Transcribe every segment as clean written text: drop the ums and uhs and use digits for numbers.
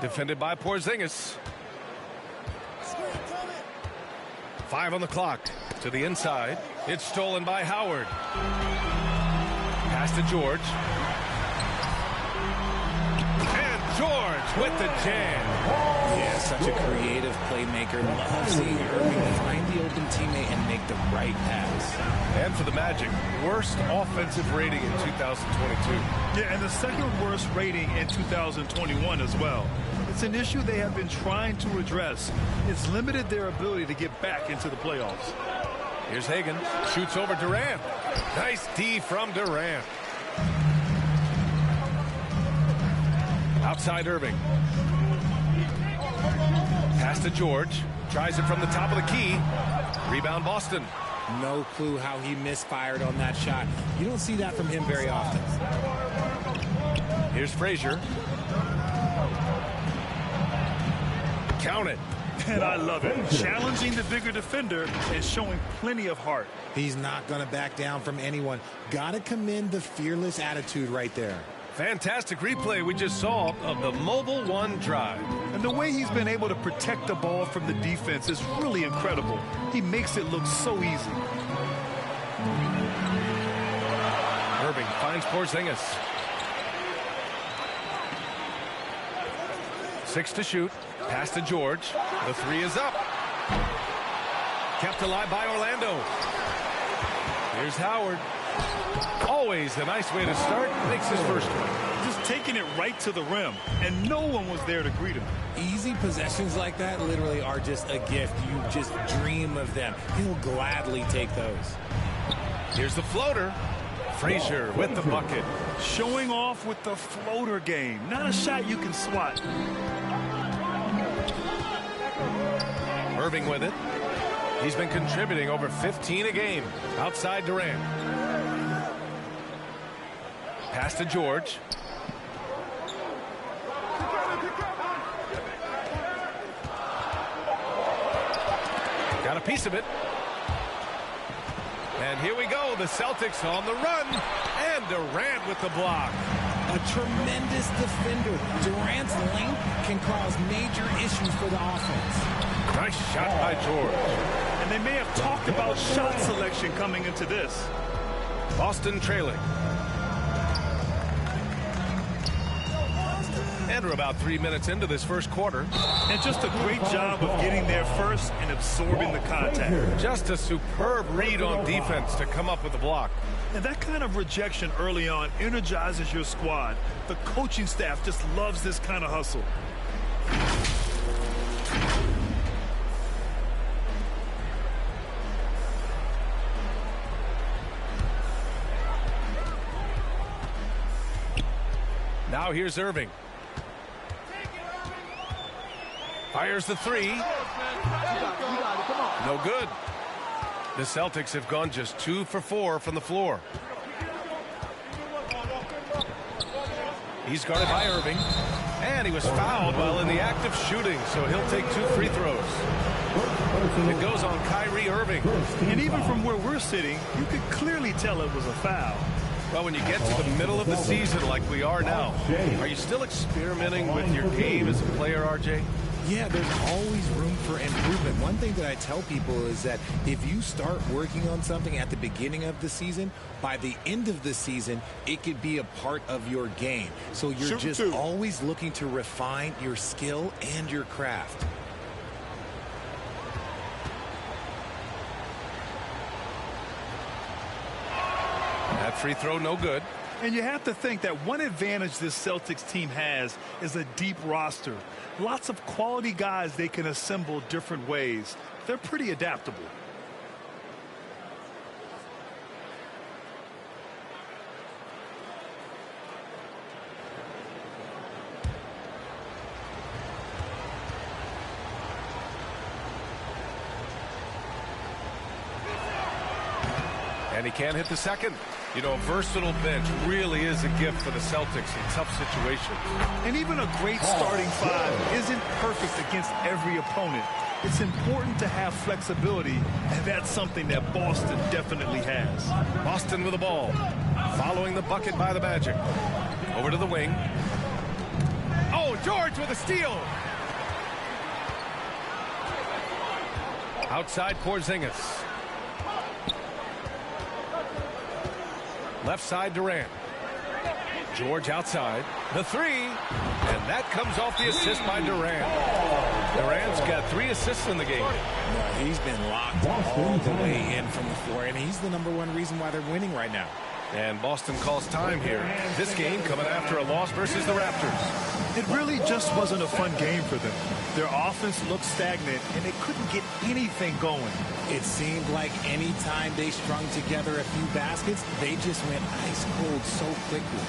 Defended by Porzingis. 5 on the clock. To the inside. It's stolen by Howard. Pass to George. And George with the jam. Yeah, such a creative playmaker. Love seeing Irving find the open teammate and make the right pass. And for the Magic, worst offensive rating in 2022. Yeah, and the second worst rating in 2021 as well. It's an issue they have been trying to address. It's limited their ability to get back into the playoffs. Here's Hagan. Shoots over Durant. Nice D from Durant. Outside Irving. Pass to George. Tries it from the top of the key. Rebound Boston. No clue how he misfired on that shot. You don't see that from him very often. Here's Frazier. Count it. And I love it. Challenging the bigger defender and showing plenty of heart. He's not going to back down from anyone. Got to commend the fearless attitude right there. Fantastic replay we just saw of the Mobile One drive. And the way he's been able to protect the ball from the defense is really incredible. He makes it look so easy. Irving finds Porzingis. 6 to shoot. Pass to George. The 3 is up. Kept alive by Orlando. Here's Howard. Always a nice way to start. Makes his first one. Just taking it right to the rim, and no one was there to greet him. Easy possessions like that literally are just a gift. You just dream of them. He'll gladly take those. Here's the floater. Frazier with the bucket. Showing off with the floater game. Not a shot you can swat. Irving with it. He's been contributing over 15 a game. Outside Durant. Pass to George. Got a piece of it. And here we go. The Celtics on the run. And Durant with the block. A tremendous defender. Durant's length can cause major issues for the offense. Nice shot by George. And they may have talked about shot selection coming into this. Boston trailing. And we're about 3 minutes into this first quarter. And just a great job of getting there first and absorbing the contact. Just a superb read on defense to come up with the block. And that kind of rejection early on energizes your squad. The coaching staff just loves this kind of hustle. Now here's Irving. Fires the 3. No good. The Celtics have gone just 2 for 4 from the floor. He's guarded by Irving. And he was fouled while in the act of shooting, so he'll take 2 free throws. It goes on Kyrie Irving. And even from where we're sitting, you could clearly tell it was a foul. Well, when you get to the middle of the season like we are now, are you still experimenting with your game as a player, RJ? Yeah, there's always room for improvement. One thing that I tell people is that if you start working on something at the beginning of the season, by the end of the season, it could be a part of your game. So you're just always looking to refine your skill and your craft. That free throw, no good. And you have to think that one advantage this Celtics team has is a deep roster. Lots of quality guys they can assemble different ways. They're pretty adaptable. And he can't hit the second. You know, a versatile bench really is a gift for the Celtics in tough situations. And even a great starting 5 isn't perfect against every opponent. It's important to have flexibility, and that's something that Boston definitely has. Boston with the ball, following the bucket by the Magic. Over to the wing. Oh, George with a steal. Outside Porzingis. Left side Durant. George outside. The three. And that comes off the assist by Durant. Durant's got 3 assists in the game. No, he's been locked all the way in from the floor, and he's the #1 reason why they're winning right now. And Boston calls time here. This game coming after a loss versus the Raptors. It really just wasn't a fun game for them. Their offense looked stagnant, and they couldn't get anything going. It seemed like any time they strung together a few baskets, they just went ice cold so quickly.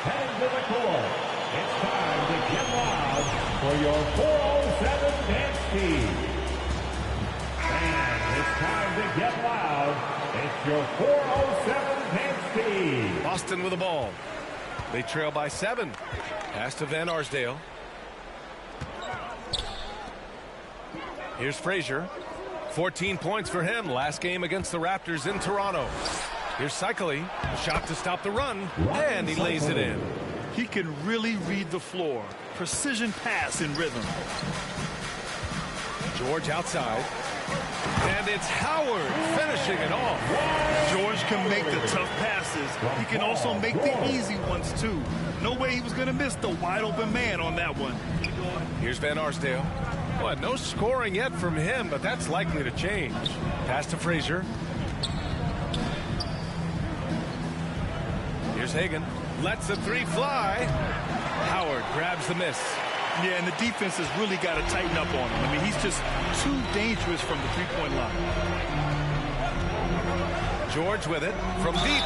Heading to the court, it's time to get loud for your 407 dance team. And it's time to get loud. It's your 407 dance team. Boston with the ball. They trail by 7. Pass to Van Arsdale. Here's Frazier. 14 points for him last game against the Raptors in Toronto. Here's Cycli. A shot to stop the run, and he lays it in. He can really read the floor. Precision pass in rhythm. George outside. And it's Howard finishing it off. George can make the tough passes. He can also make the easy ones, too. No way he was going to miss the wide-open man on that one. Here's Van Arsdale. Well, no scoring yet from him, but that's likely to change. Pass to Frazier. Here's Hagan. Lets the 3 fly. Howard grabs the miss. Yeah, and the defense has really got to tighten up on him. I mean, he's just too dangerous from the three-point line. George with it from deep.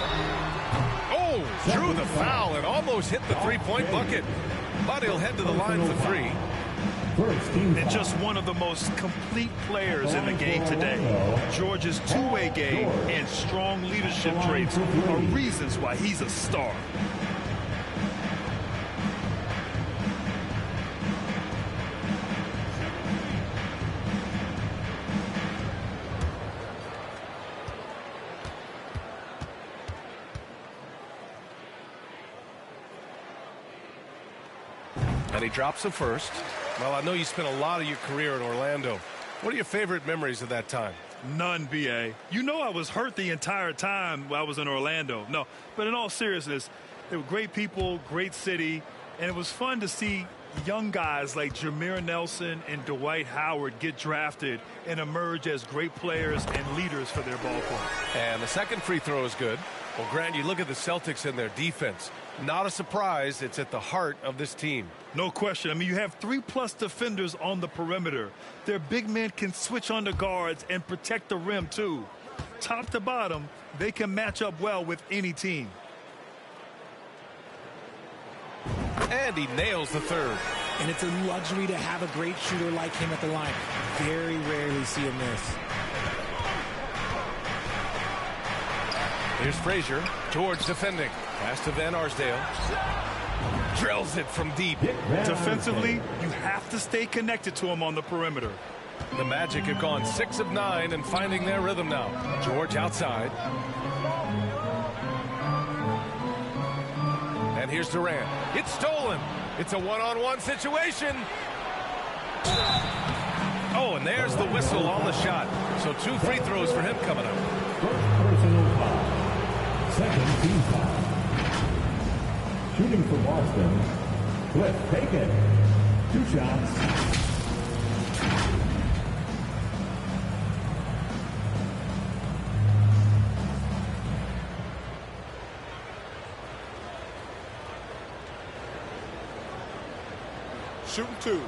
Oh, drew the foul and almost hit the three-point bucket. But he'll head to the line for 3. And just one of the most complete players in the game today. George's two-way game and strong leadership traits are reasons why he's a star. And he drops the first. Well, I know you spent a lot of your career in Orlando. What are your favorite memories of that time? None, B.A. You know I was hurt the entire time while I was in Orlando. No, but in all seriousness, they were great people, great city, and it was fun to see young guys like Jameer Nelson and Dwight Howard get drafted and emerge as great players and leaders for their ball club. And the second free throw is good. Well, Grant, you look at the Celtics and their defense. Not a surprise. It's at the heart of this team. No question. I mean, you have 3+ defenders on the perimeter. Their big men can switch on the guards and protect the rim, too. Top to bottom, they can match up well with any team. And he nails the third. And it's a luxury to have a great shooter like him at the line. Very rarely see him miss. Here's Frazier. George defending. Pass to Van Arsdale. Drills it from deep. Defensively, you have to stay connected to him on the perimeter. The Magic have gone 6 of 9 and finding their rhythm now. George outside. And here's Durant. It's stolen. It's a one-on-one situation. Oh, and there's the whistle on the shot. So 2 free throws for him coming up. First personal foul. Second team foul. Shooting for Boston. Cliff Bacon. 2 shots. Shooting 2.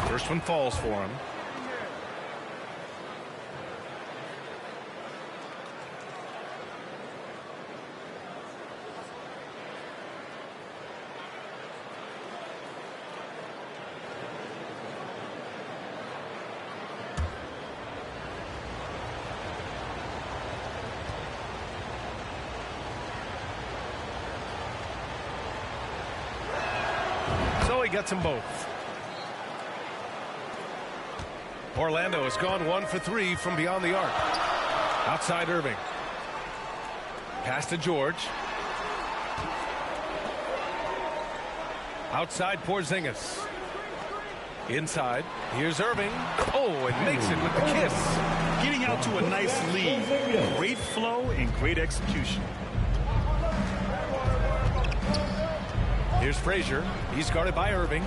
First one falls for him. So he gets them both. Orlando has gone 1 for 3 from beyond the arc. Outside Irving. Pass to George. Outside Porzingis. Inside. Here's Irving. Oh, and makes it with the kiss. Getting out to a nice lead. Great flow and great execution. Here's Frazier. He's guarded by Irving.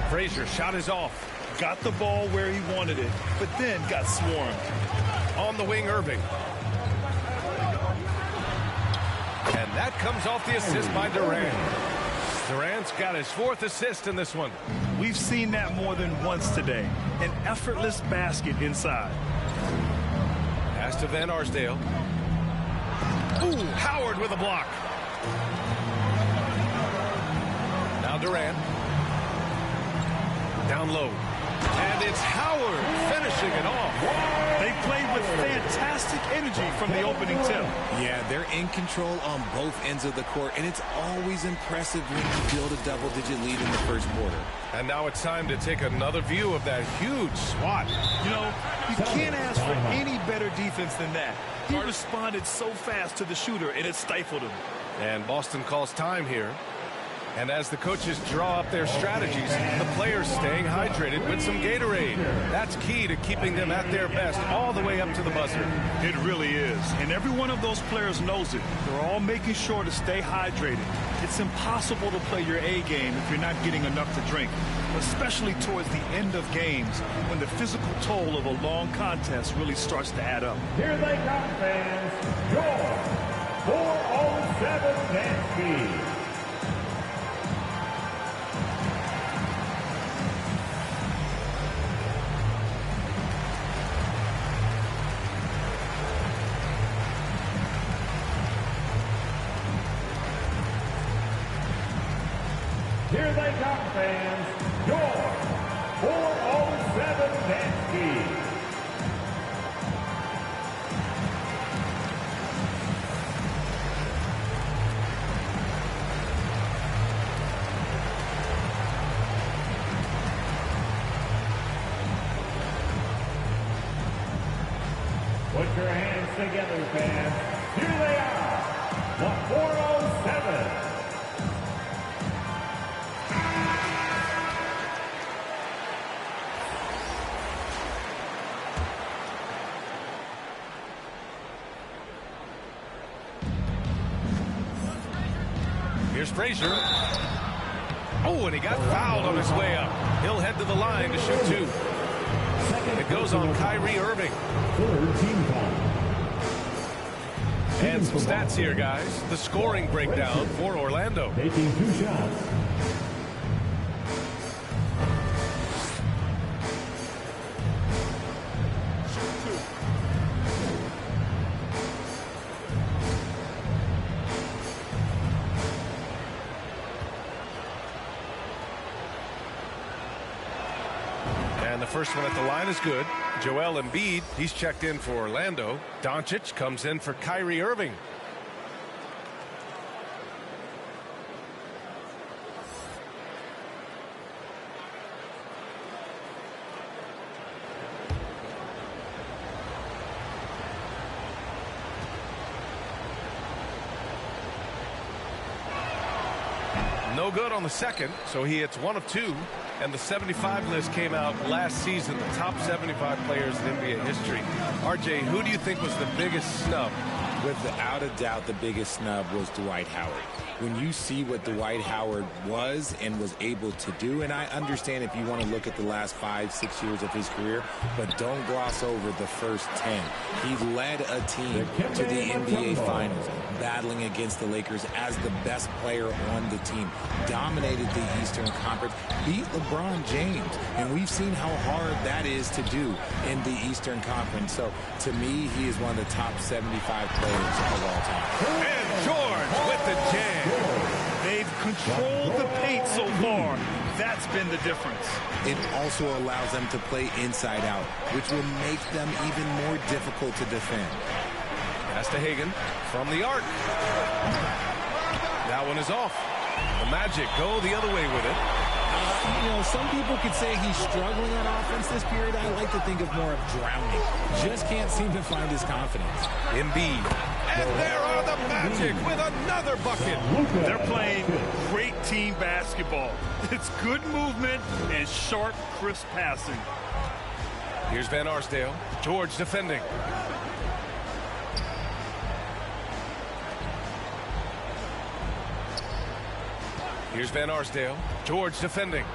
Frazier shot is off. Got the ball where he wanted it, but then got swarmed. On the wing, Irving. And that comes off the assist by Durant. Durant's got his 4th assist in this one. We've seen that more than once today. An effortless basket inside. Pass to Van Arsdale. Ooh, Howard with a block. Now Durant. Down low. And it's Howard finishing it off. They played with fantastic energy from the opening tip. Yeah, they're in control on both ends of the court, and it's always impressive when you build a double-digit lead in the first quarter. And now it's time to take another view of that huge swat. You know, you can't ask for any better defense than that. He responded so fast to the shooter, and it stifled him. And Boston calls time here. And as the coaches draw up their strategies, the players staying hydrated with some Gatorade. That's key to keeping them at their best all the way up to the buzzer. It really is. And every one of those players knows it. They're all making sure to stay hydrated. It's impossible to play your A game if you're not getting enough to drink, especially towards the end of games when the physical toll of a long contest really starts to add up. Here they come, fans. Your 407 Nancy. Here they come, fans. Your 407 Nancy. Put your hands together, fans. Here they are, the 407. Here's Frazier. Oh, and he got fouled on his way up. He'll head to the line to shoot 2. It goes on Kyrie Irving. And some stats here, guys. The scoring breakdown for Orlando. Taking 2 shots. And the first one at the line is good. Joel Embiid, he's checked in for Orlando. Doncic comes in for Kyrie Irving. No good on the second, so he hits 1 of 2. And the 75 list came out last season, the top 75 players in NBA history. RJ, who do you think was the biggest snub Without a doubt, the biggest snub was Dwight Howard. When you see what Dwight Howard was and was able to do, and I understand if you want to look at the last 5-6 years of his career, but don't gloss over the first 10. He led a team to the NBA Finals, battling against the Lakers as the best player on the team, dominated the Eastern Conference, beat LeBron James, and we've seen how hard that is to do in the Eastern Conference. So, to me, he is one of the top 75 players of all time. And George with the jam. They've controlled the paint so far. That's been the difference. It also allows them to play inside out, which will make them even more difficult to defend. Pass to Hagan from the arc. That one is off. The Magic go the other way with it. Some people could say he's struggling on offense this period. I like to think of more of drowning. Just can't seem to find his confidence. Embiid. And there are the Magic with another bucket. They're playing great team basketball. It's good movement and sharp, crisp passing. Here's Van Arsdale. George defending. Here's Van Arsdale. George defending.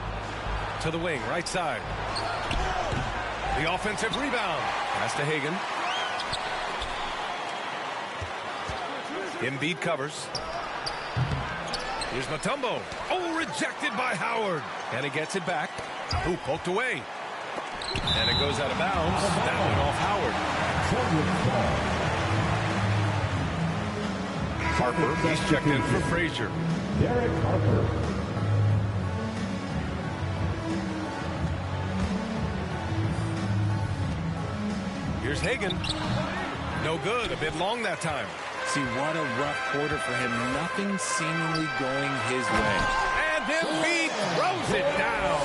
To the wing, right side. The offensive rebound. Pass to Hagan. Embiid covers. Here's Mutombo. Oh, rejected by Howard. And he gets it back. Ooh, poked away. And it goes out of bounds. That went off Howard. Harper, he's checked in for Frazier. Derek Harper. Here's Hagan. No good. A bit long that time. See, what a rough quarter for him. Nothing seemingly going his way. And Embiid throws it down.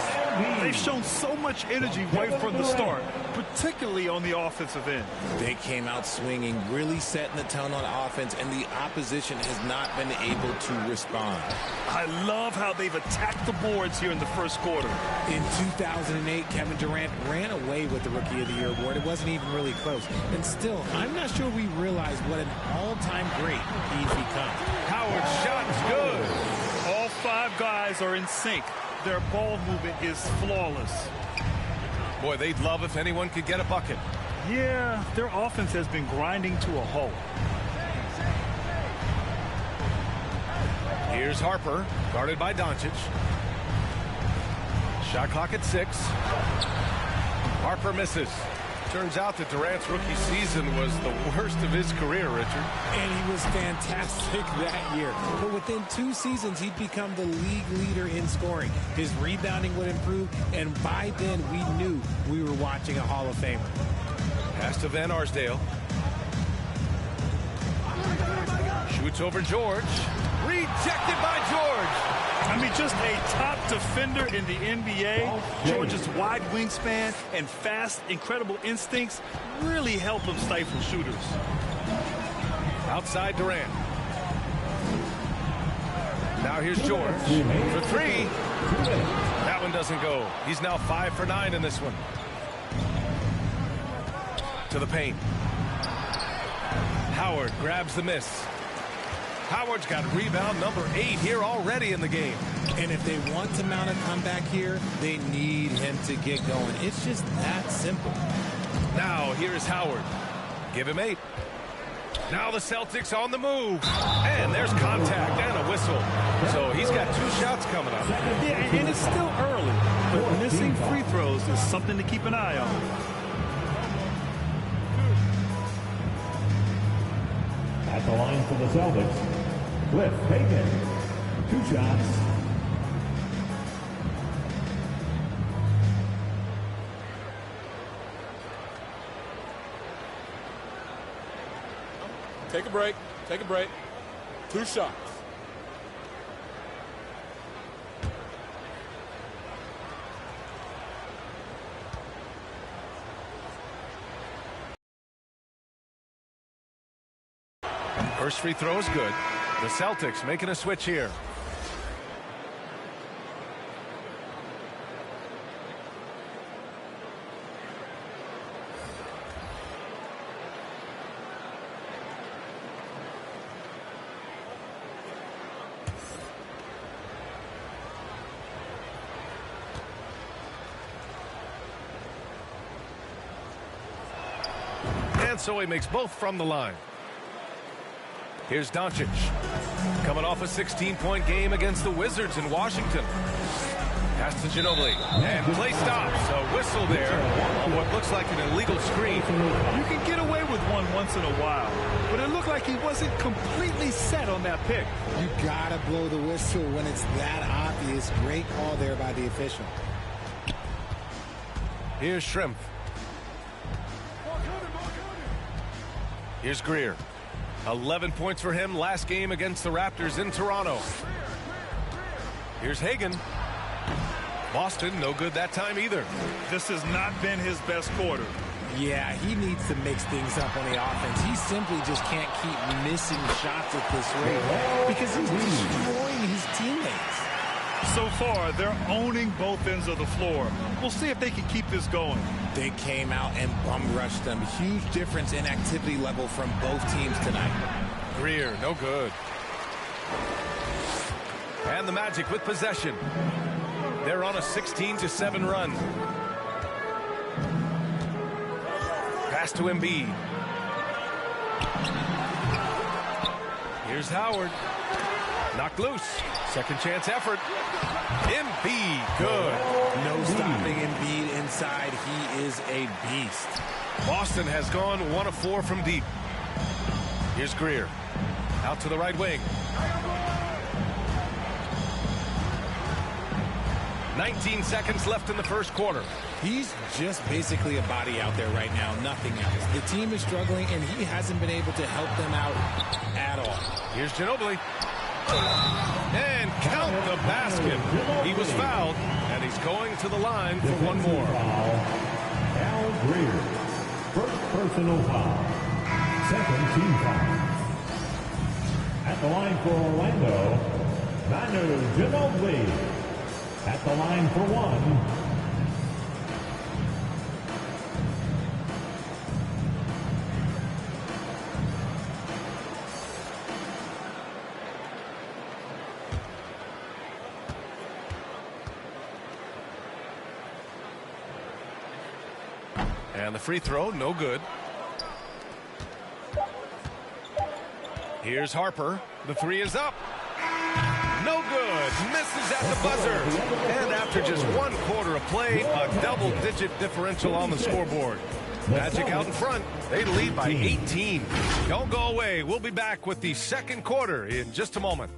They've shown so much energy right from the start, particularly on the offensive end. They came out swinging, really setting the tone on offense, and the opposition has not been able to respond. I love how they've attacked the boards here in the first quarter. In 2008, Kevin Durant ran away with the Rookie of the Year award. It wasn't even really close. And still, I'm not sure we realize what an all-time great he's become. Howard's shot's good. All five guys are in sync. Their ball movement is flawless. Boy, they'd love if anyone could get a bucket. Yeah, their offense has been grinding to a halt. Here's Harper, guarded by Doncic. Shot clock at 6. Harper misses. Turns out that Durant's rookie season was the worst of his career, Richard. And he was fantastic that year. But within 2 seasons, he'd become the league leader in scoring. His rebounding would improve, and by then we knew we were watching a Hall of Famer. Pass to Van Arsdale. Shoots over George. Rejected by George. I mean, just a top defender in the NBA. George's wide wingspan and fast, incredible instincts really help him stifle shooters. Outside Durant. Now here's George for 3. That one doesn't go. He's now 5 for 9 in this one. To the paint. Howard grabs the miss. Howard's got rebound number 8 here already in the game. And if they want to mount a comeback here, they need him to get going. It's just that simple. Now here's Howard. Give him 8. Now the Celtics on the move. And there's contact and a whistle. So he's got 2 shots coming up. Yeah, and it's still early, but missing free throws is something to keep an eye on. At the line for the Celtics, Cliff Hagan. 2 shots. Take a break. Take a break. 2 shots. First free throw is good. The Celtics making a switch here. And so he makes both from the line. Here's Doncic. Coming off a 16-point game against the Wizards in Washington. Pass to Ginobili. And play stops. A whistle there on what looks like an illegal screen. You can get away with one once in a while, but it looked like he wasn't completely set on that pick. You gotta blow the whistle when it's that obvious. Great call there by the official. Here's Shrimp. Here's Greer. 11 points for him last game against the Raptors in Toronto. Here's Hagan. Boston, no good that time either. This has not been his best quarter. Yeah, he needs to mix things up on the offense. He simply just can't keep missing shots at this rate because he's destroying his teammates. So far, they're owning both ends of the floor. We'll see if they can keep this going. They came out and bum rushed them. Huge difference in activity level from both teams tonight. Greer, no good. And the Magic with possession. They're on a 16-7 run. Pass to Embiid. Here's Howard. Knocked loose. Second chance effort. Embiid, good. No stopping Embiid inside. He is a beast. Boston has gone 1 of 4 from deep. Here's Greer. Out to the right wing. 19 seconds left in the first quarter. He's just basically a body out there right now, nothing else. The team is struggling, and he hasn't been able to help them out at all. Here's Ginobili. And count the basket. He was fouled, and he's going to the line for one more. Al Greer, first personal foul. Second team foul. At the line for Orlando, Manu Ginobili. At the line for one. And the free throw, no good. Here's Harper. The three is up. No good. Misses at the buzzer. And after just 1 quarter of play, a double-digit differential on the scoreboard. Magic out in front. They lead by 18. Don't go away. We'll be back with the second quarter in just a moment.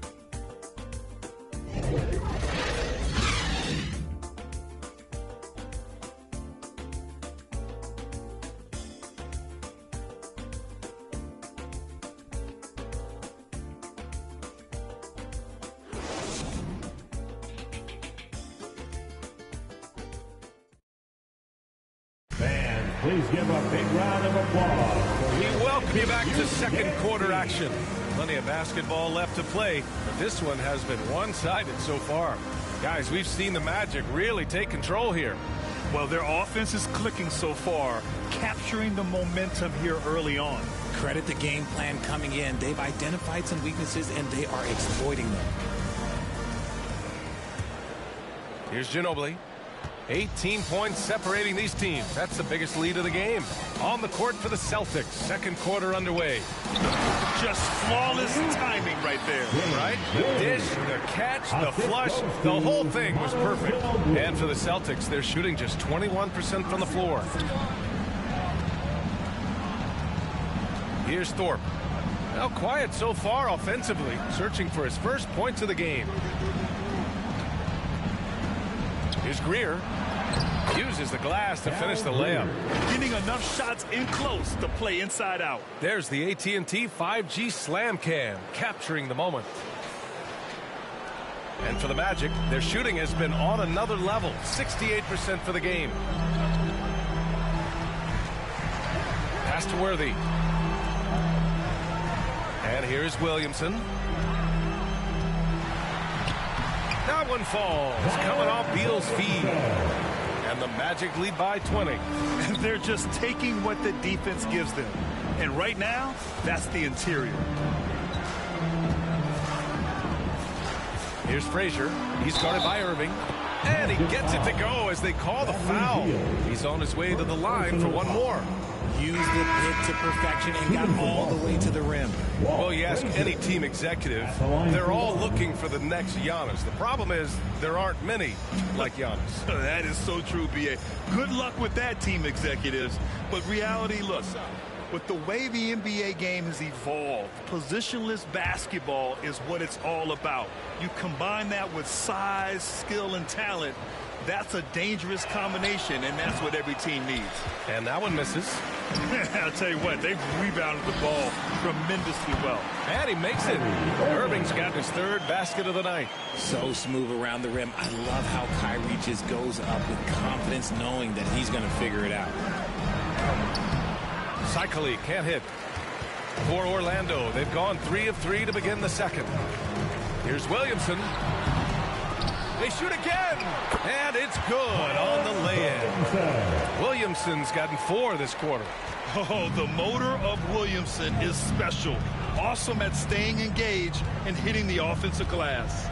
Please give a big round of applause. We welcome you back to second quarter action. Plenty of basketball left to play, but this one has been one-sided so far. Guys, we've seen the Magic really take control here. Well, their offense is clicking so far, capturing the momentum here early on. Credit the game plan coming in. They've identified some weaknesses, and they are exploiting them. Here's Ginobili. 18 points separating these teams. That's the biggest lead of the game. On the court for the Celtics. Second quarter underway. Just flawless timing right there. Right? The dish, the catch, the flush, the whole thing was perfect. And for the Celtics, they're shooting just 21% from the floor. Here's Thorpe. Now quiet so far offensively, searching for his first points of the game. Here's Greer. Uses the glass to finish the layup. Getting enough shots in close to play inside out. There's the AT&T 5G Slam Cam, capturing the moment. And for the Magic, their shooting has been on another level, 68% for the game. Pass to Worthy. And here's Williamson. That one falls, coming off Beal's feed. And the Magic lead by 20. They're just taking what the defense gives them. And right now, that's the interior. Here's Frazier. He's guarded by Irving. And he gets it to go as they call the foul. He's on his way to the line for one more. used the pick to perfection and got all the way to the rim. Well, you ask any team executive, they're all looking for the next Giannis. The problem is there aren't many like Giannis. That is so true, B.A. Good luck with that, team executives. But reality, look, with the way the NBA game has evolved, positionless basketball is what it's all about. You combine that with size, skill, and talent. That's a dangerous combination, and that's what every team needs. And that one misses. I'll tell you what, they've rebounded the ball tremendously well. And he makes it. Irving's got his third basket of the night. So smooth around the rim. I love how Kyrie just goes up with confidence, knowing that he's going to figure it out. Cycli can't hit. For Orlando, they've gone 3 of 3 to begin the second. Here's Williamson. They shoot again, and it's good on the lay-in. Williamson's gotten 4 this quarter. Oh, the motor of Williamson is special. Awesome at staying engaged and hitting the offensive glass.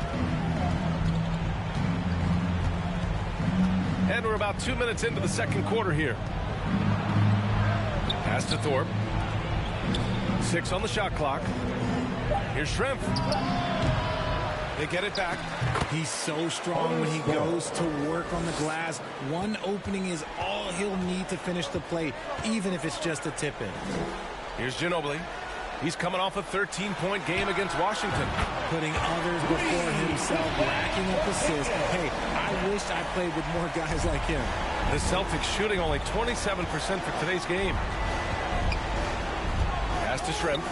And we're about 2 minutes into the second quarter here. Pass to Thorpe. 6 on the shot clock. Here's Schrempf. They get it back. He's so strong when he goes to work on the glass. One opening is all he'll need to finish the play, even if it's just a tip-in. Here's Ginobili. He's coming off a 13-point game against Washington. Putting others before himself, racking up assists. Hey, I wish I played with more guys like him. The Celtics shooting only 27% for today's game. Pass to Schrempf.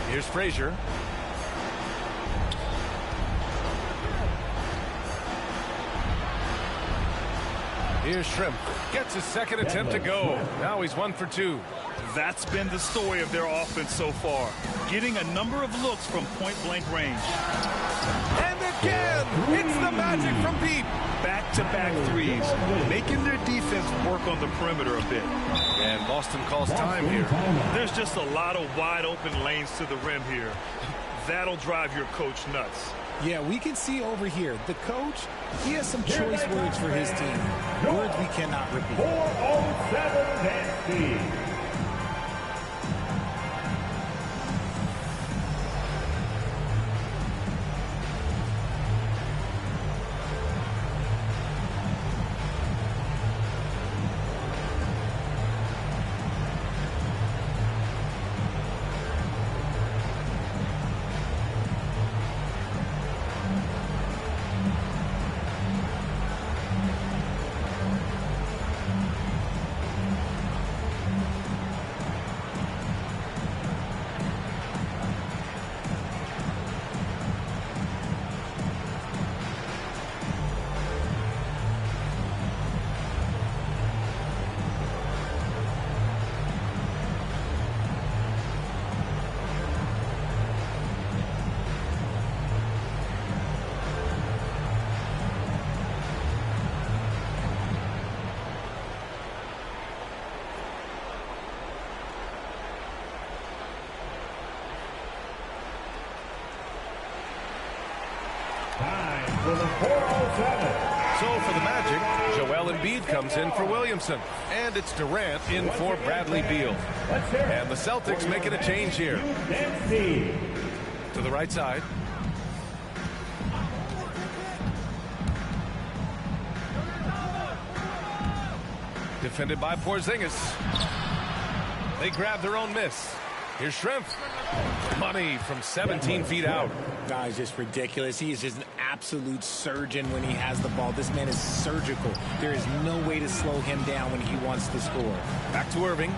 Here's Frazier. Here's Schrempf. Gets his second attempt to go. Now he's 1 for 2. That's been the story of their offense so far. Getting a number of looks from point-blank range. And again, it's the Magic from deep. Back-to-back threes, making their defense work on the perimeter a bit. And Boston calls time here. There's just a lot of wide-open lanes to the rim here. That'll drive your coach nuts. Yeah, we can see over here, the coach, he has some choice words for his team. Words we cannot repeat. 407 Nancy. Time for the 407. So for the Magic, Joel Embiid comes in for Williamson. And it's Durant in for Bradley Beal. And the Celtics making a change here. To the right side. Defended by Porzingis. They grab their own miss. Here's Schrempf. Money from 17 feet out. Guys, just ridiculous. He is just an absolute surgeon when he has the ball. This man is surgical. There is no way to slow him down when he wants to score. Back to Irving.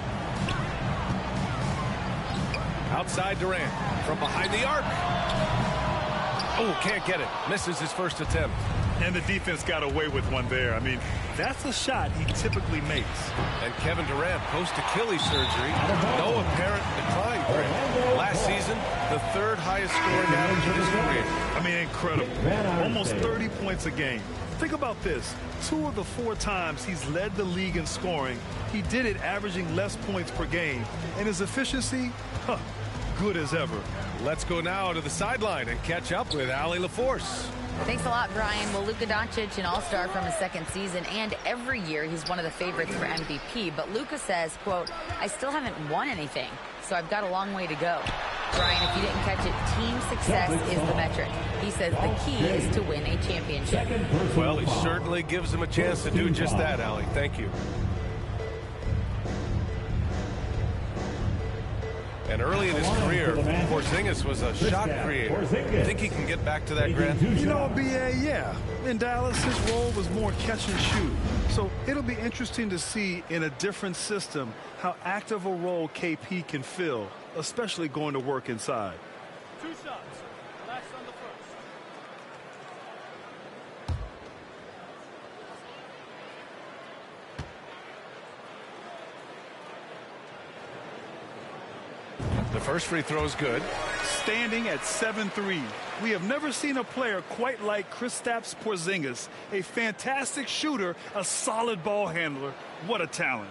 Outside Durant. From behind the arc. Oh, can't get it. Misses his first attempt. And the defense got away with one there. I mean, that's a shot he typically makes. And Kevin Durant post-Achilles surgery. No apparent decline for him. Last season, the third highest scoring average of his career. I mean, incredible. Almost 30 points a game. Think about this. 2 of the 4 times he's led the league in scoring, he did it averaging less points per game. And his efficiency, good as ever. Let's go now to the sideline and catch up with Allie LaForce. Thanks a lot, Brian. Well, Luka Doncic, an all-star from his second season, and every year he's one of the favorites for MVP. But Luka says, quote, I still haven't won anything, so I've got a long way to go. Brian, if you didn't catch it, team success is the metric. He says the key is to win a championship. Well, he certainly gives him a chance to do just that, Allie. Thank you. And early in his career, Porzingis was a shot creator. Think he can get back to that, Grant? You know, B.A., yeah. In Dallas, his role was more catch and shoot. So it'll be interesting to see in a different system how active a role KP can fill, especially going to work inside. 2 shots. Last on the first. The first free throw is good. Standing at 7-3. We have never seen a player quite like Kristaps Porzingis. A fantastic shooter, a solid ball handler. What a talent.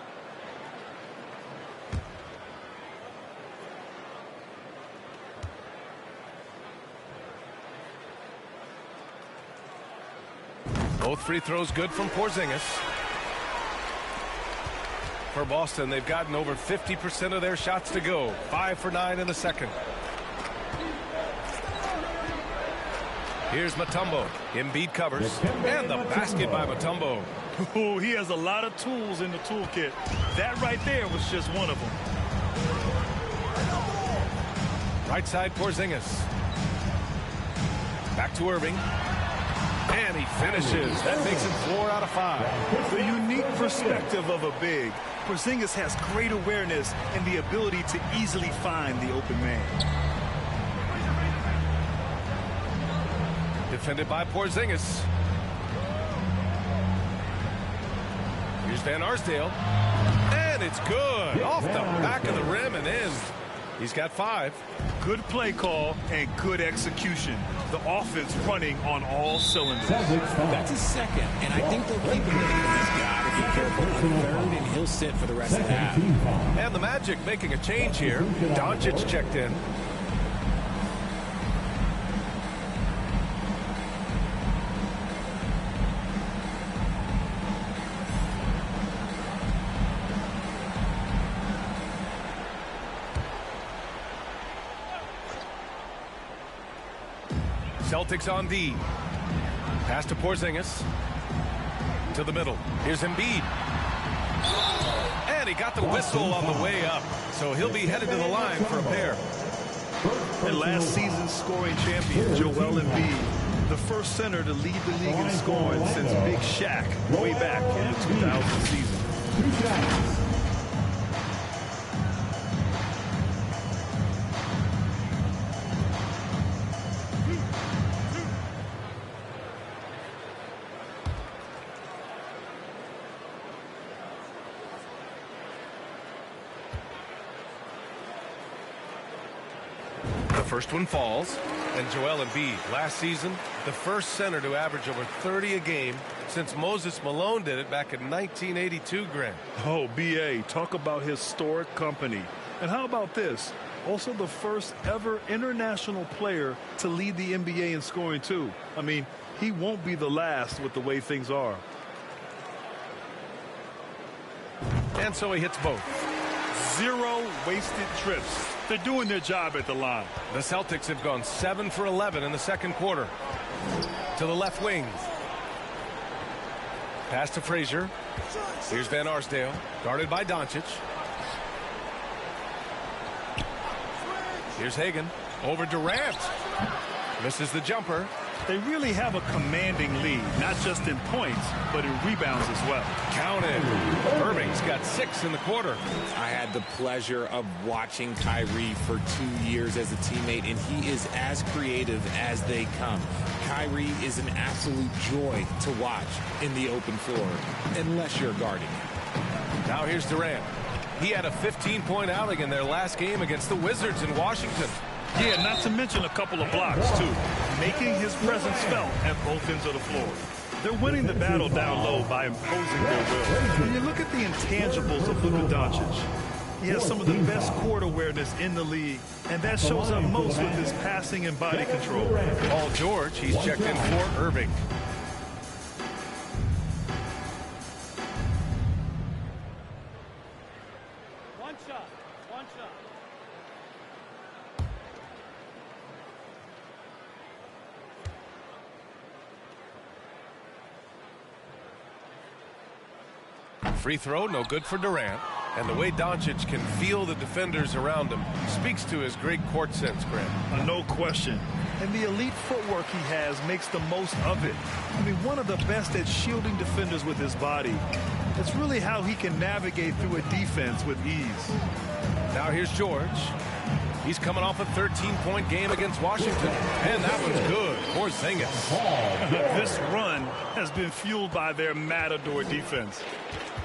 Both free throws good from Porzingis. For Boston, they've gotten over 50% of their shots to go. 5 for 9 in the second. Here's Mutombo. Embiid covers. And the basket by Mutombo. Oh, he has a lot of tools in the toolkit. That right there was just one of them. Right side Porzingis. Back to Irving. And he finishes. That makes it 4 out of 5. The unique perspective of a big. Porzingis has great awareness and the ability to easily find the open man. Defended by Porzingis. Here's Van Arsdale. And it's good. Off the back of the rim and in. He's got 5. Good play call and good execution. The offense running on all cylinders. That's his second, and I think they'll keep him there. He's got to be careful on third, and he'll sit for the rest of the half. And the Magic making a change here. Doncic checked in. Celtics on D. Pass to Porzingis. To the middle. Here's Embiid. And he got the whistle on the way up. So he'll be headed to the line for a pair. And last season's scoring champion, Joel Embiid, the first center to lead the league in scoring since Big Shaq way back in the 2000 season. First one falls, and Joel Embiid, last season, the first center to average over 30 a game since Moses Malone did it back in 1982, Grant. Oh, B.A., talk about historic company. And how about this? Also the first ever international player to lead the NBA in scoring, too. I mean, he won't be the last with the way things are. And so he hits both. 0 wasted trips. They're doing their job at the line. The Celtics have gone 7 for 11 in the second quarter. To the left wing. Pass to Frazier. Here's Van Arsdale. Guarded by Doncic. Here's Hagan. Over Durant. Misses the jumper. They really have a commanding lead, not just in points, but in rebounds as well. Counted. Irving's got 6 in the quarter. I had the pleasure of watching Kyrie for 2 years as a teammate, and he is as creative as they come. Kyrie is an absolute joy to watch in the open floor, unless you're guarding. Now here's Durant. He had a 15-point outing in their last game against the Wizards in Washington. Yeah, not to mention a couple of blocks, too, making his presence felt at both ends of the floor. They're winning the battle down low by imposing their will. When you look at the intangibles of Luka Doncic, He has some of the best court awareness in the league, and that shows up most with his passing and body control. Paul George, he's checked in for Irving. One shot. One shot. Free throw, no good for Durant. And the way Doncic can feel the defenders around him speaks to his great court sense, Grant. No question. And the elite footwork he has makes the most of it. I mean, one of the best at shielding defenders with his body. That's really how he can navigate through a defense with ease. Now here's George. He's coming off a 13-point game against Washington. And that one's good. Porzingis. This run has been fueled by their matador defense.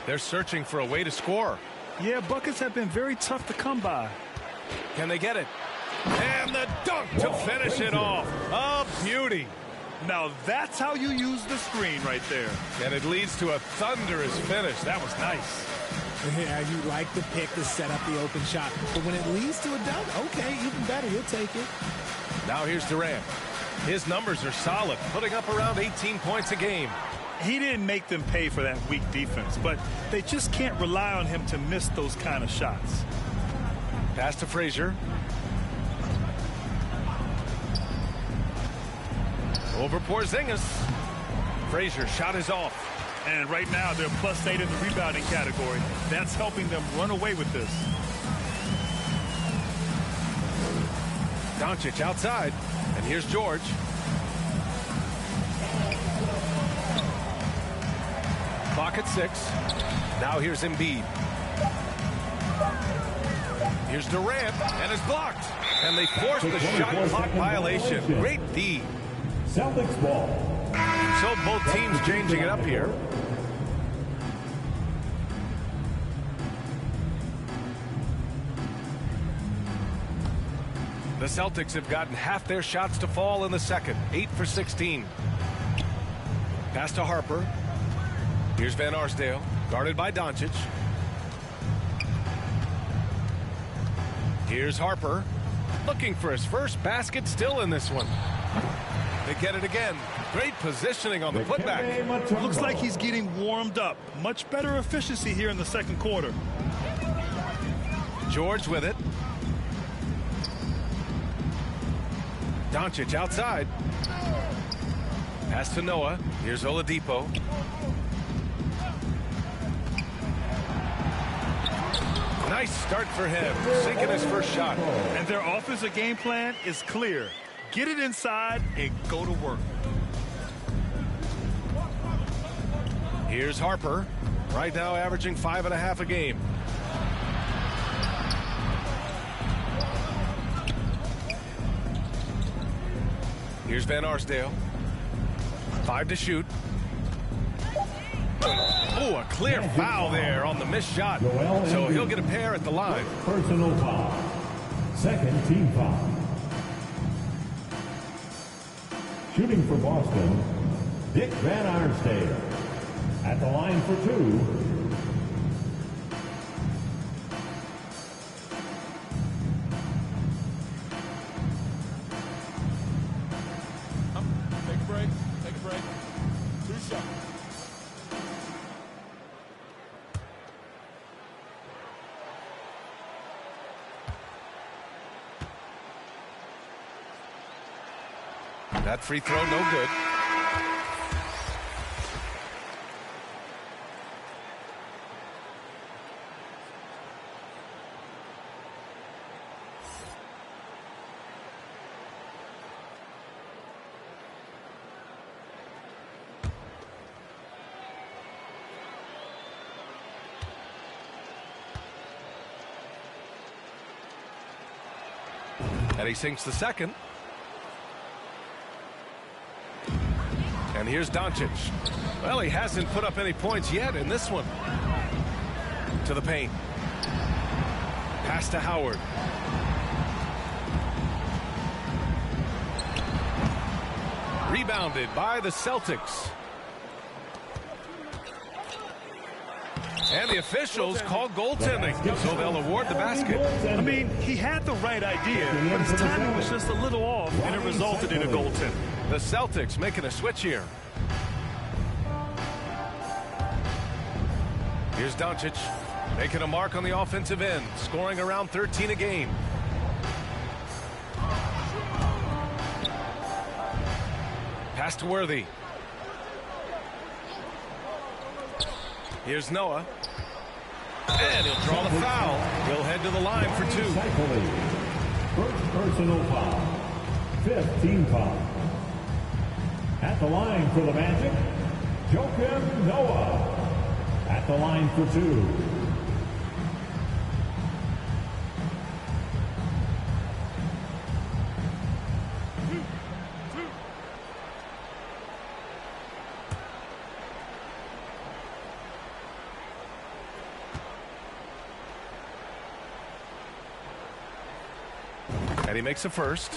They're searching for a way to score. Yeah, buckets have been very tough to come by. Can they get it? And the dunk to finish it off. A beauty. Now that's how you use the screen right there. And it leads to a thunderous finish. That was nice. Yeah, you like the pick to set up the open shot. But when it leads to a dunk, okay, even better. You'll take it. Now here's Durant. His numbers are solid, putting up around 18 points a game. He didn't make them pay for that weak defense, but they just can't rely on him to miss those kind of shots. Pass to Frazier. Over Porzingis. Frazier shot is off. And right now they're +8 in the rebounding category. That's helping them run away with this. Doncic outside. And here's George. Clock at 6. Now here's Embiid. Here's Durant, and it's blocked. And they force the shot clock violation. Great D. Celtics ball. So both teams changing it up here. The Celtics have gotten half their shots to fall in the second. 8 for 16. Pass to Harper. Here's Van Arsdale, guarded by Doncic. Here's Harper, looking for his first basket, still in this one. They get it again. Great positioning on the putback. Looks like he's getting warmed up. Much better efficiency here in the second quarter. George with it. Doncic outside. Pass to Noah. Here's Oladipo. Nice start for him, sinking his first shot. And their offensive game plan is clear. Get it inside and go to work. Here's Harper, right now averaging 5.5 a game. Here's Van Arsdale. 5 to shoot. Oh, a clear foul there on the missed shot. So he'll get a pair at the line. Personal foul. Second team foul. Shooting for Boston, Dick Van Arsdale. At the line for 2. Take a break. Take a break. 2 shots. That free throw, no good. And he sinks the second. And here's Doncic. Well, he hasn't put up any points yet in this one. To the paint. Pass to Howard. Rebounded by the Celtics. And the officials call goaltending, so they'll award the basket. I mean, he had the right idea, but his timing was just a little off, and it resulted in a goaltend. The Celtics making a switch here. Here's Doncic making a mark on the offensive end, scoring around 13 a game. Pass to Worthy. Here's Noah. And he'll draw the foul. He'll head to the line for 2. First personal foul. 5th team foul. At the line for the Magic, Joakim Noah. At the line for 2. And he makes a first.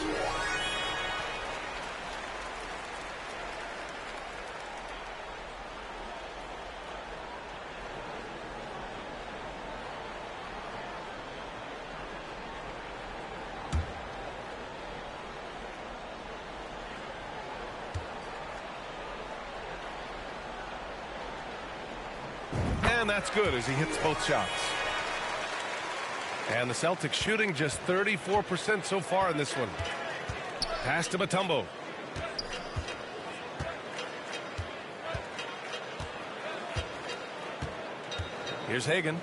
And that's good as he hits both shots. And the Celtics shooting just 34% so far in this one. Pass to Mutombo. Here's Hagan.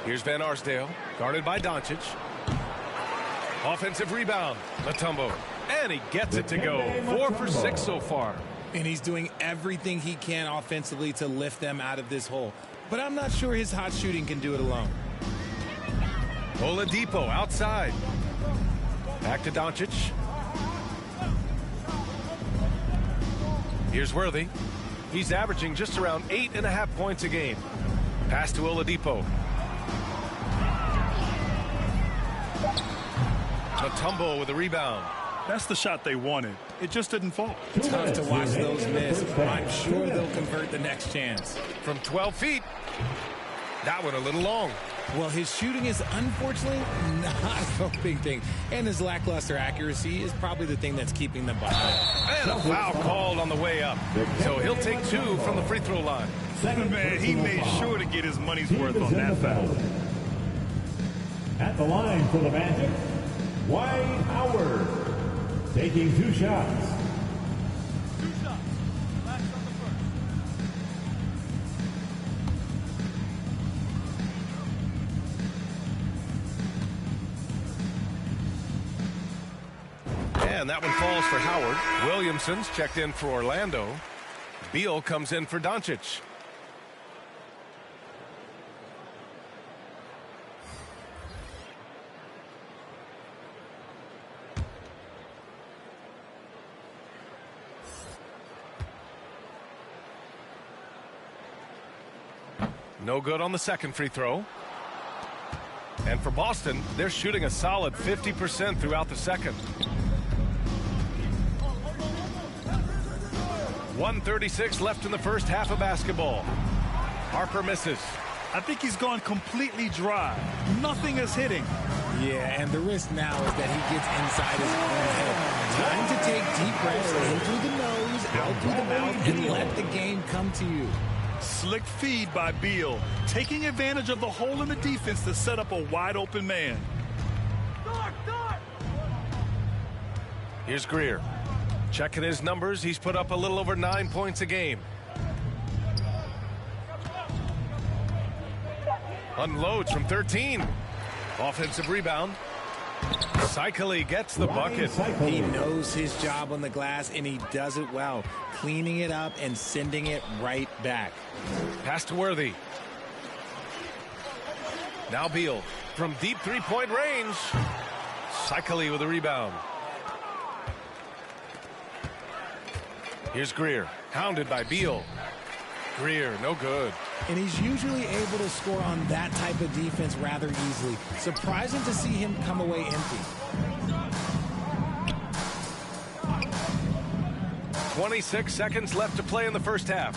Here's Van Arsdale, guarded by Doncic. Offensive rebound, Mutombo. And he gets it to go. 4 for 6 so far. And he's doing everything he can offensively to lift them out of this hole. But I'm not sure his hot shooting can do it alone. Oladipo outside. Back to Doncic. Here's Worthy. He's averaging just around 8.5 points a game. Pass to Oladipo. Mutombo with a rebound. That's the shot they wanted. It just didn't fall. Tough to watch those miss. I'm sure they'll convert the next chance. From 12 feet. That one a little long. Well, his shooting is unfortunately not a big thing. And his lackluster accuracy is probably the thing that's keeping them behind. And a foul called on the way up. So he'll take 2 from the free throw line. Man, he made sure to get his money's worth on that foul. At the line for the Magic, Dwight Howard. Taking 2 shots. 2 shots. Last on the first. And that one falls for Howard. Williamson's checked in for Orlando. Beal comes in for Doncic. No good on the second free throw. And for Boston, they're shooting a solid 50% throughout the second. 1:36 left in the first half of basketball. Harper misses. I think he's gone completely dry. Nothing is hitting. Yeah, and the risk now is that he gets inside his own head. Time to take deep breaths in through the nose, out through the mouth, and let the game come to you. Slick feed by Beal, taking advantage of the hole in the defense to set up a wide open man. Here's Greer. Checking his numbers, he's put up a little over 9 points a game. Unloads from 13. Offensive rebound. Cycli gets the bucket. He knows his job on the glass, and he does it well, cleaning it up and sending it right back. Pass to Worthy. Now Beal from deep three-point range. Cycli with a rebound. Here's Greer, hounded by Beal. Greer, no good. And he's usually able to score on that type of defense rather easily. Surprising to see him come away empty. 26 seconds left to play in the first half.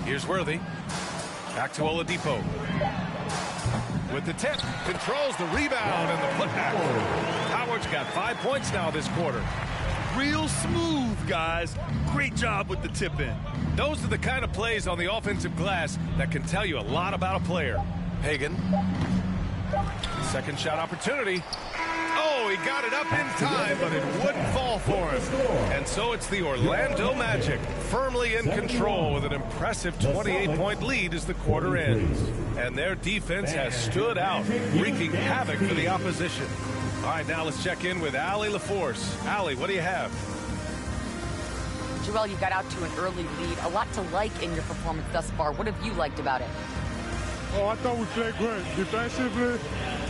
Here's Worthy. Back to Oladipo. With the tip, controls the rebound and the putback. Howard's got 5 points now this quarter. Real smooth, guys. Great job with the tip in. Those are the kind of plays on the offensive glass that can tell you a lot about a player. Hagan. Second shot opportunity. Oh, he got it up in time, but it wouldn't fall for him. And so it's the Orlando Magic, firmly in control with an impressive 28-point lead as the quarter ends. And their defense has stood out, wreaking havoc for the opposition. All right, now let's check in with Allie LaForce. Allie, what do you have? Joel, you got out to an early lead. A lot to like in your performance thus far. What have you liked about it? Oh, I thought we played great. Defensively,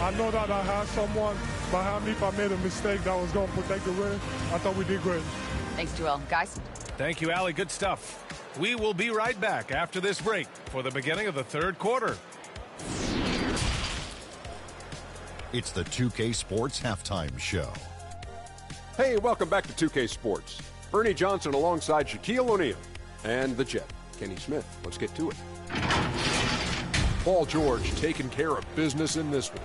I know that I had someone behind me. If I made a mistake that was going to protect the rim, I thought we did great. Thanks, Joel. Guys? Thank you, Allie. Good stuff. We will be right back after this break for the beginning of the third quarter. It's the 2K Sports Halftime Show. Hey, welcome back to 2K Sports. Ernie Johnson alongside Shaquille O'Neal and the Jet, Kenny Smith. Let's get to it. Paul George taking care of business in this one.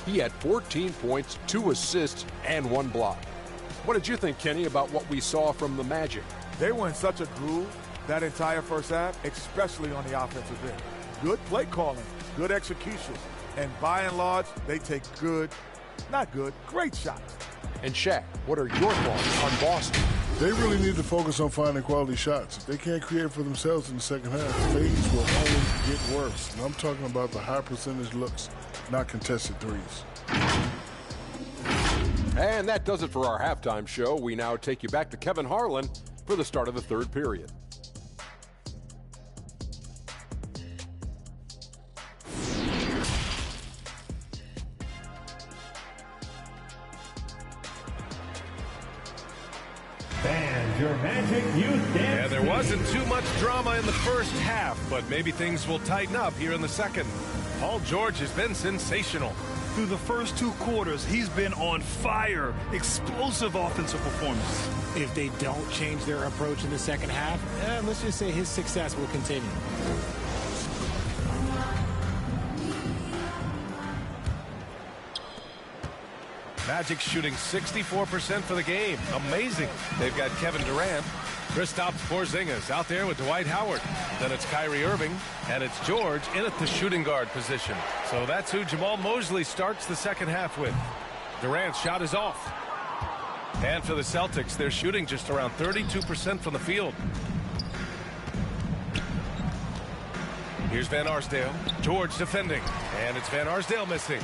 He had 14 points, 2 assists, and 1 block. What did you think, Kenny, about what we saw from the Magic? They were in such a groove that entire first half, especially on the offensive end. Good play calling, good execution, and by and large, they take great shots. And Shaq, what are your thoughts on Boston? They really need to focus on finding quality shots. If they can't create for themselves in the second half, fades will only get worse. And I'm talking about the high percentage looks, not contested threes. And that does it for our halftime show. We now take you back to Kevin Harlan for the start of the third period. And your Magic Youth Dance. Yeah, there wasn't too much drama in the first half, but maybe things will tighten up here in the second. Paul George has been sensational. Through the first 2 quarters, he's been on fire. Explosive offensive performance. If they don't change their approach in the second half, let's just say his success will continue. Magic shooting 64% for the game. Amazing. They've got Kevin Durant, Kristaps Porzingis out there with Dwight Howard. Then it's Kyrie Irving, and it's George in at the shooting guard position. So that's who Jamal Mosley starts the second half with. Durant's shot is off. And for the Celtics, they're shooting just around 32% from the field. Here's Van Arsdale. George defending. And it's Van Arsdale missing.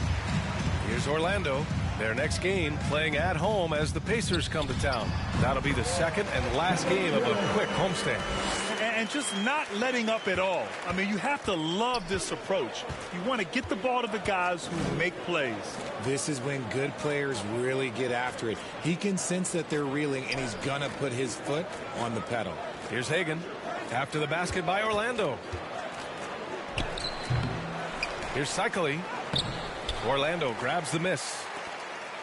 Here's Orlando. Their next game playing at home as the Pacers come to town. That'll be the second and last game of a quick homestand. And just not letting up at all. I mean, you have to love this approach. You want to get the ball to the guys who make plays. This is when good players really get after it. He can sense that they're reeling, and he's going to put his foot on the pedal. Here's Hagan after the basket by Orlando. Here's Cycli. Orlando grabs the miss.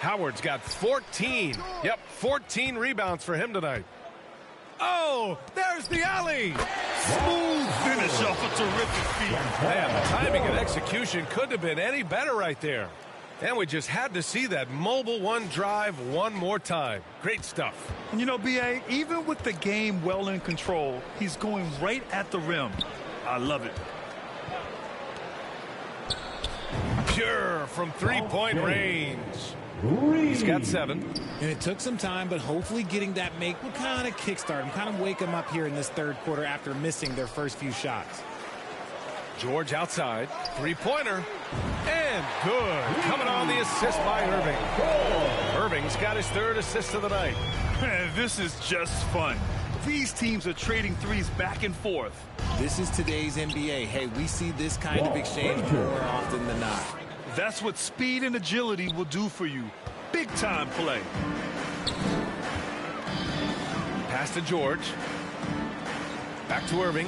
Howard's got 14. Yep, 14 rebounds for him tonight. Oh, there's the alley. Smooth finish off a terrific feed. Man, the timing and execution couldn't have been any better right there. And we just had to see that mobile one drive one more time. Great stuff. And you know, B.A., even with the game well in control, he's going right at the rim. I love it. Pure from three-point range. He's got 7. And it took some time, but hopefully getting that make will kind of kickstart him, kind of wake him up here in this third quarter after missing their first few shots. George outside. Three-pointer. And good. Coming on the assist by Irving. Irving's got his 3rd assist of the night. Man, this is just fun. These teams are trading threes back and forth. This is today's NBA. Hey, we see this kind of exchange more often than not. That's what speed and agility will do for you. Big-time play. Pass to George. Back to Irving.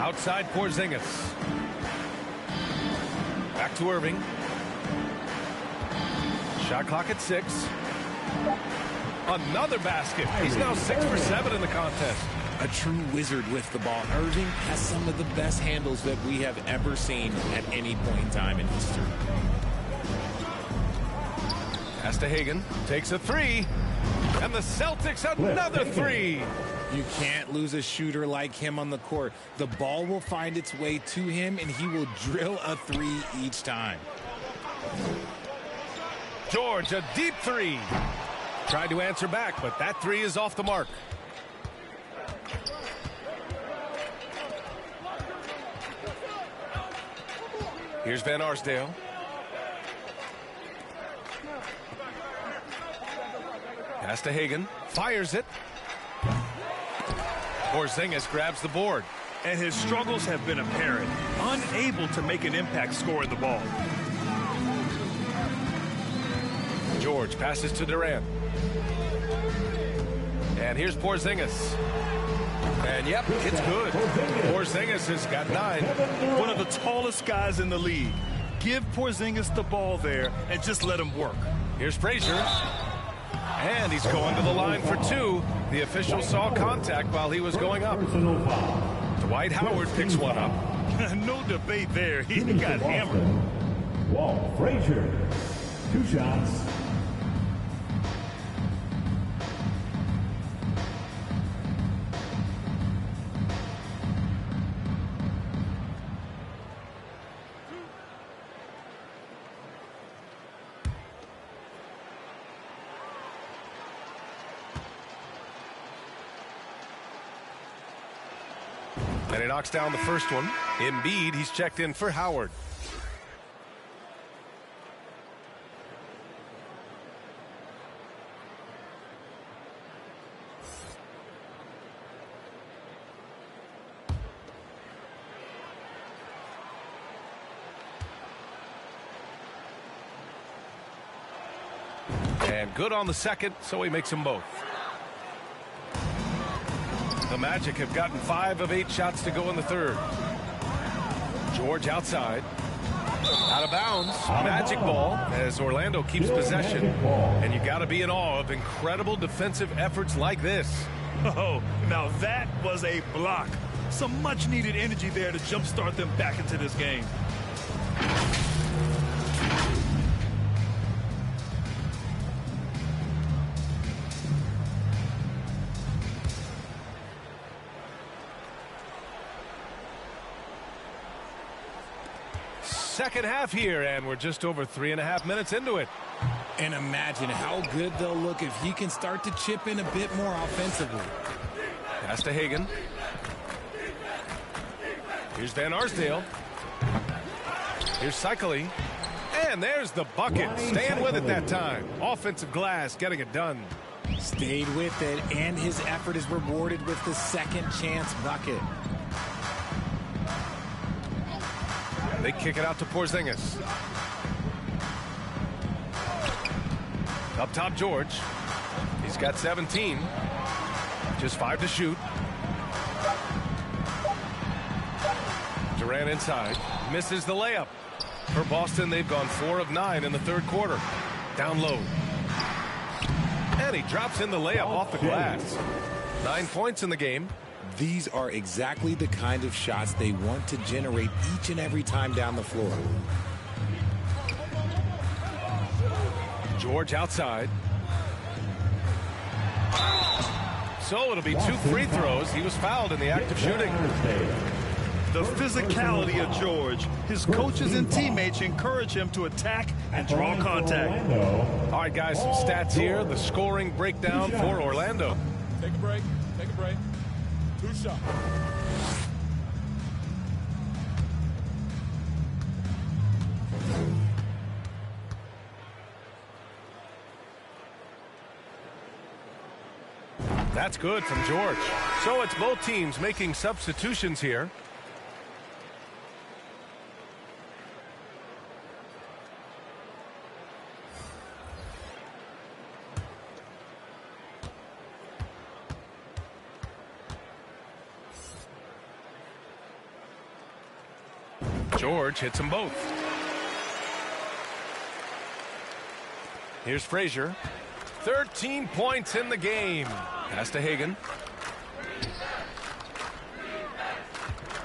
Outside Porzingis. Back to Irving. Shot clock at 6. Another basket. He's now 6 for 7 in the contest. A true wizard with the ball. Irving has some of the best handles that we have ever seen at any point in time in history. Pass to Hagan. Takes a three. And the Celtics another three. You can't lose a shooter like him on the court. The ball will find its way to him, and he will drill a three each time. George, a deep three. Tried to answer back, but that three is off the mark. Here's Van Arsdale. Pass to Hagan. Fires it. Porzingis grabs the board. And his struggles have been apparent. Unable to make an impact scoring the ball. George passes to Durant. And here's Porzingis. And yep, it's good. Porzingis has got 9. One of the tallest guys in the league. Give Porzingis the ball there and just let him work. Here's Frazier. And he's going to the line for 2. The official saw contact while he was going up. Dwight Howard picks one up. No debate there. He got hammered. Walt Frazier, 2 shots. And he knocks down the first one. Embiid, he's checked in for Howard. And good on the second, so he makes them both. The Magic have gotten 5 of 8 shots to go in the third. George outside. Out of bounds. Magic ball as Orlando keeps possession. And you got to be in awe of incredible defensive efforts like this. Oh, now that was a block. Some much needed energy there to jumpstart them back into this game. Second half here, and we're just over 3.5 minutes into it. And imagine how good they'll look if he can start to chip in a bit more offensively. Pass to Hagan. Here's Van Arsdale. Here's Cycling. And there's the bucket. Staying with it that time. Offensive glass, getting it done. Stayed with it, and his effort is rewarded with the second chance bucket. They kick it out to Porzingis. Up top, George. He's got 17. Just 5 to shoot. Durant inside. Misses the layup. For Boston, they've gone 4 of 9 in the third quarter. Down low. And he drops in the layup off the glass. 9 points in the game. These are exactly the kind of shots they want to generate each and every time down the floor. George outside. So it'll be 2 free throws. He was fouled in the act of shooting. The physicality of George. His coaches and teammates encourage him to attack and draw contact. All right, guys, some stats here. The scoring breakdown for Orlando. Take a break. Take a break. 2 shots. That's good from George. So it's both teams making substitutions here. George hits them both. Here's Frazier. 13 points in the game. Pass to Hagan.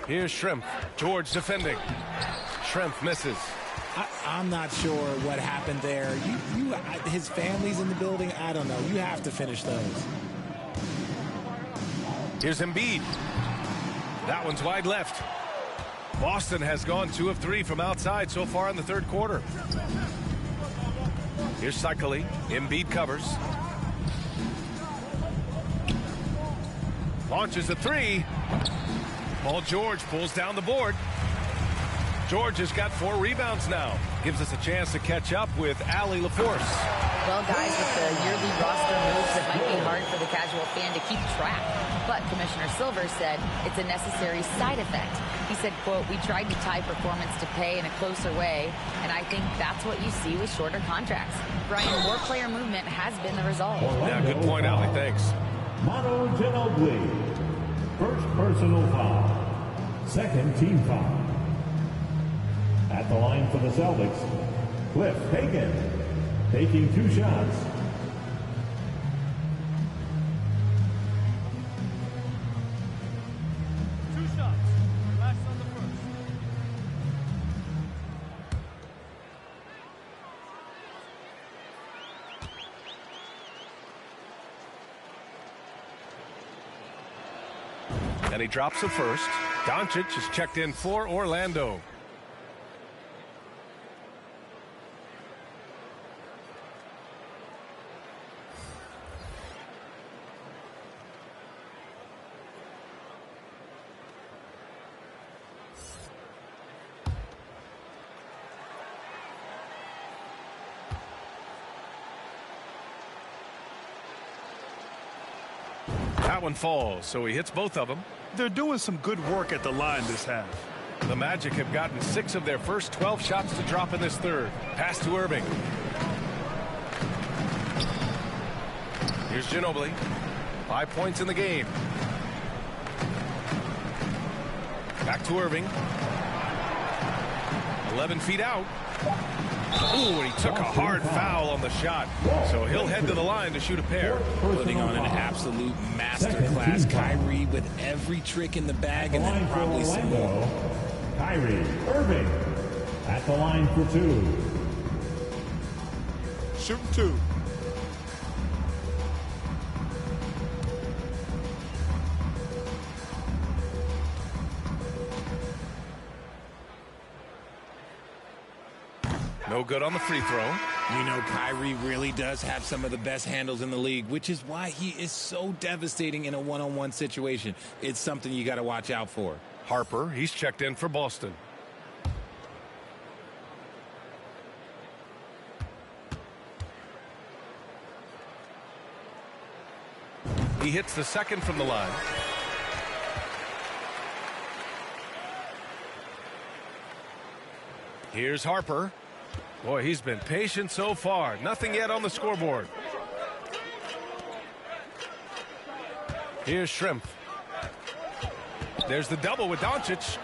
Here's Schrempf. George defending. Schrempf misses. I'm not sure what happened there. His family's in the building. I don't know. You have to finish those. Here's Embiid. That one's wide left. Boston has gone 2 of 3 from outside so far in the third quarter. Here's Cycli. Embiid covers. Launches a 3. Paul George pulls down the board. George has got 4 rebounds now. Gives us a chance to catch up with Allie LaForce. Well, guys, with the yearly roster moves, it might be hard for the casual fan to keep track. But Commissioner Silver said it's a necessary side effect. He said, quote, "We tried to tie performance to pay in a closer way, and I think that's what you see with shorter contracts." Brian, more player movement has been the result. Yeah, good point, Allie. Thanks. Manu Ginobili. First personal foul. Second team foul. At the line for the Celtics, Cliff Hagan, taking 2 shots. Last on the first. And he drops the first. Doncic is checked in for Orlando. That one falls, so he hits both of them. They're doing some good work at the line this half. The Magic have gotten 6 of their first 12 shots to drop in this third. Pass to Irving. Here's Ginobili. 5 points in the game. Back to Irving. 11 feet out. Ooh, and he took a hard foul on the shot. So he'll head to the line to shoot a pair. Putting on an absolute masterclass. Kyrie with every trick in the bag, and then probably some more. Kyrie Irving at the line for 2. Shoot 2. No good on the free throw. You know, Kyrie really does have some of the best handles in the league, which is why he is so devastating in a one-on-one situation. It's something you got to watch out for. Harper, he's checked in for Boston. He hits the second from the line. Here's Harper. Boy, he's been patient so far. Nothing yet on the scoreboard. Here's Schrempf. There's the double with Doncic.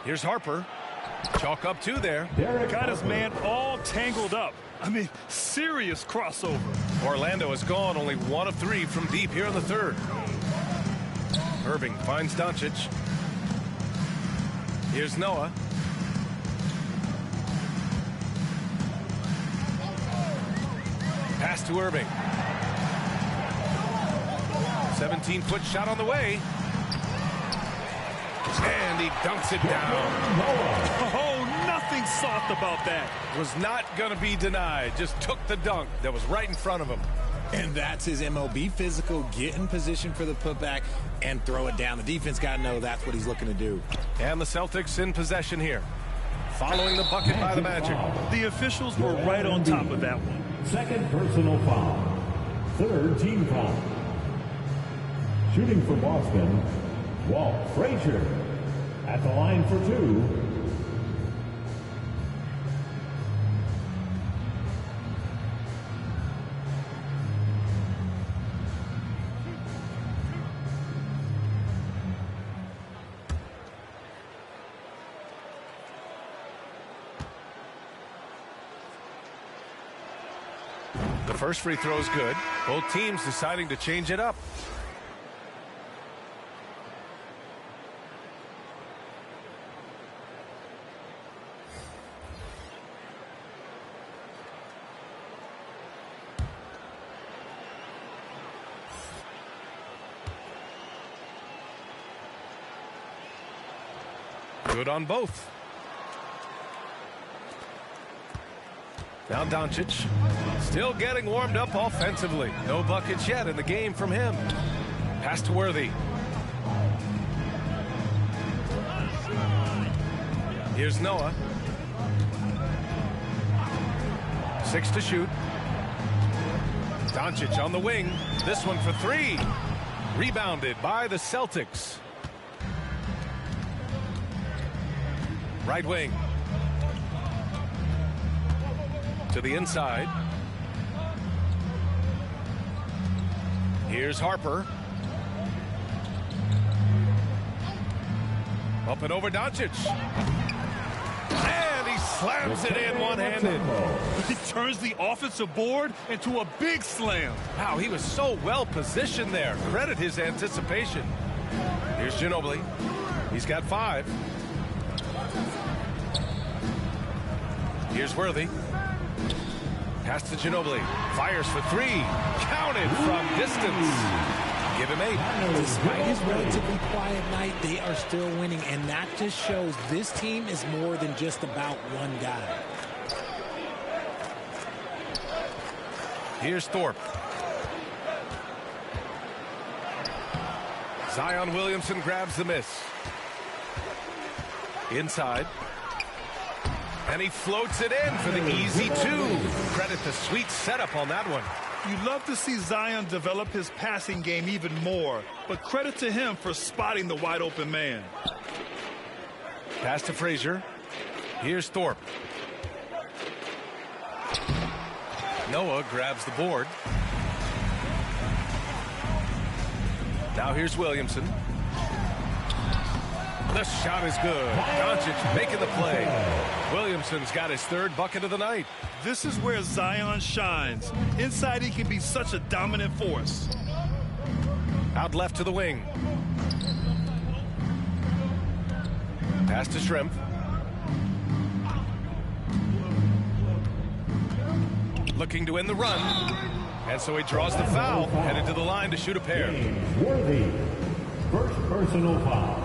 Here's Harper. Chalk up 2 there. Got his man all tangled up. I mean, serious crossover. Orlando has gone only 1 of 3 from deep here in the third. Irving finds Doncic. Here's Noah. Pass to Irving. 17-foot shot on the way. And he dunks it down. Oh, nothing soft about that. Was not going to be denied. Just took the dunk that was right in front of him. And that's his MO. Be physical, get in position for the putback, and throw it down. The defense got to know that's what he's looking to do. And the Celtics in possession here. Following the bucket by the Magic. The officials were right on top of that one. Second personal foul. Third team foul. Shooting for Boston, Walt Frazier at the line for 2. The first free throw is good. Both teams deciding to change it up. Good on both. Now Doncic still getting warmed up offensively. No buckets yet in the game from him. Pass to Worthy. Here's Noah. 6 to shoot. Doncic on the wing. This one for 3. Rebounded by the Celtics. Right wing. To the inside. Here's Harper. Up and over Doncic. And he slams it in one-handed. He turns the offensive board into a big slam. Wow, he was so well positioned there. Credit his anticipation. Here's Ginobili. He's got 5. Here's Worthy. Pass to Ginobili. Fires for 3. Counted from distance. Give him 8. Despite his relatively quiet night, they are still winning, and that just shows this team is more than just about one guy. Here's Thorpe. Zion Williamson grabs the miss. Inside. And he floats it in for the easy 2. Credit the sweet setup on that one. You'd love to see Zion develop his passing game even more, but credit to him for spotting the wide open man. Pass to Frazier. Here's Thorpe. Noah grabs the board. Now here's Williamson. The shot is good. Doncic making the play. Williamson's got his 3rd bucket of the night. This is where Zion shines. Inside, he can be such a dominant force. Out left to the wing. Pass to Shrimp. Looking to end the run. And so he draws the foul. Headed to the line to shoot a pair. Worthy. First personal foul.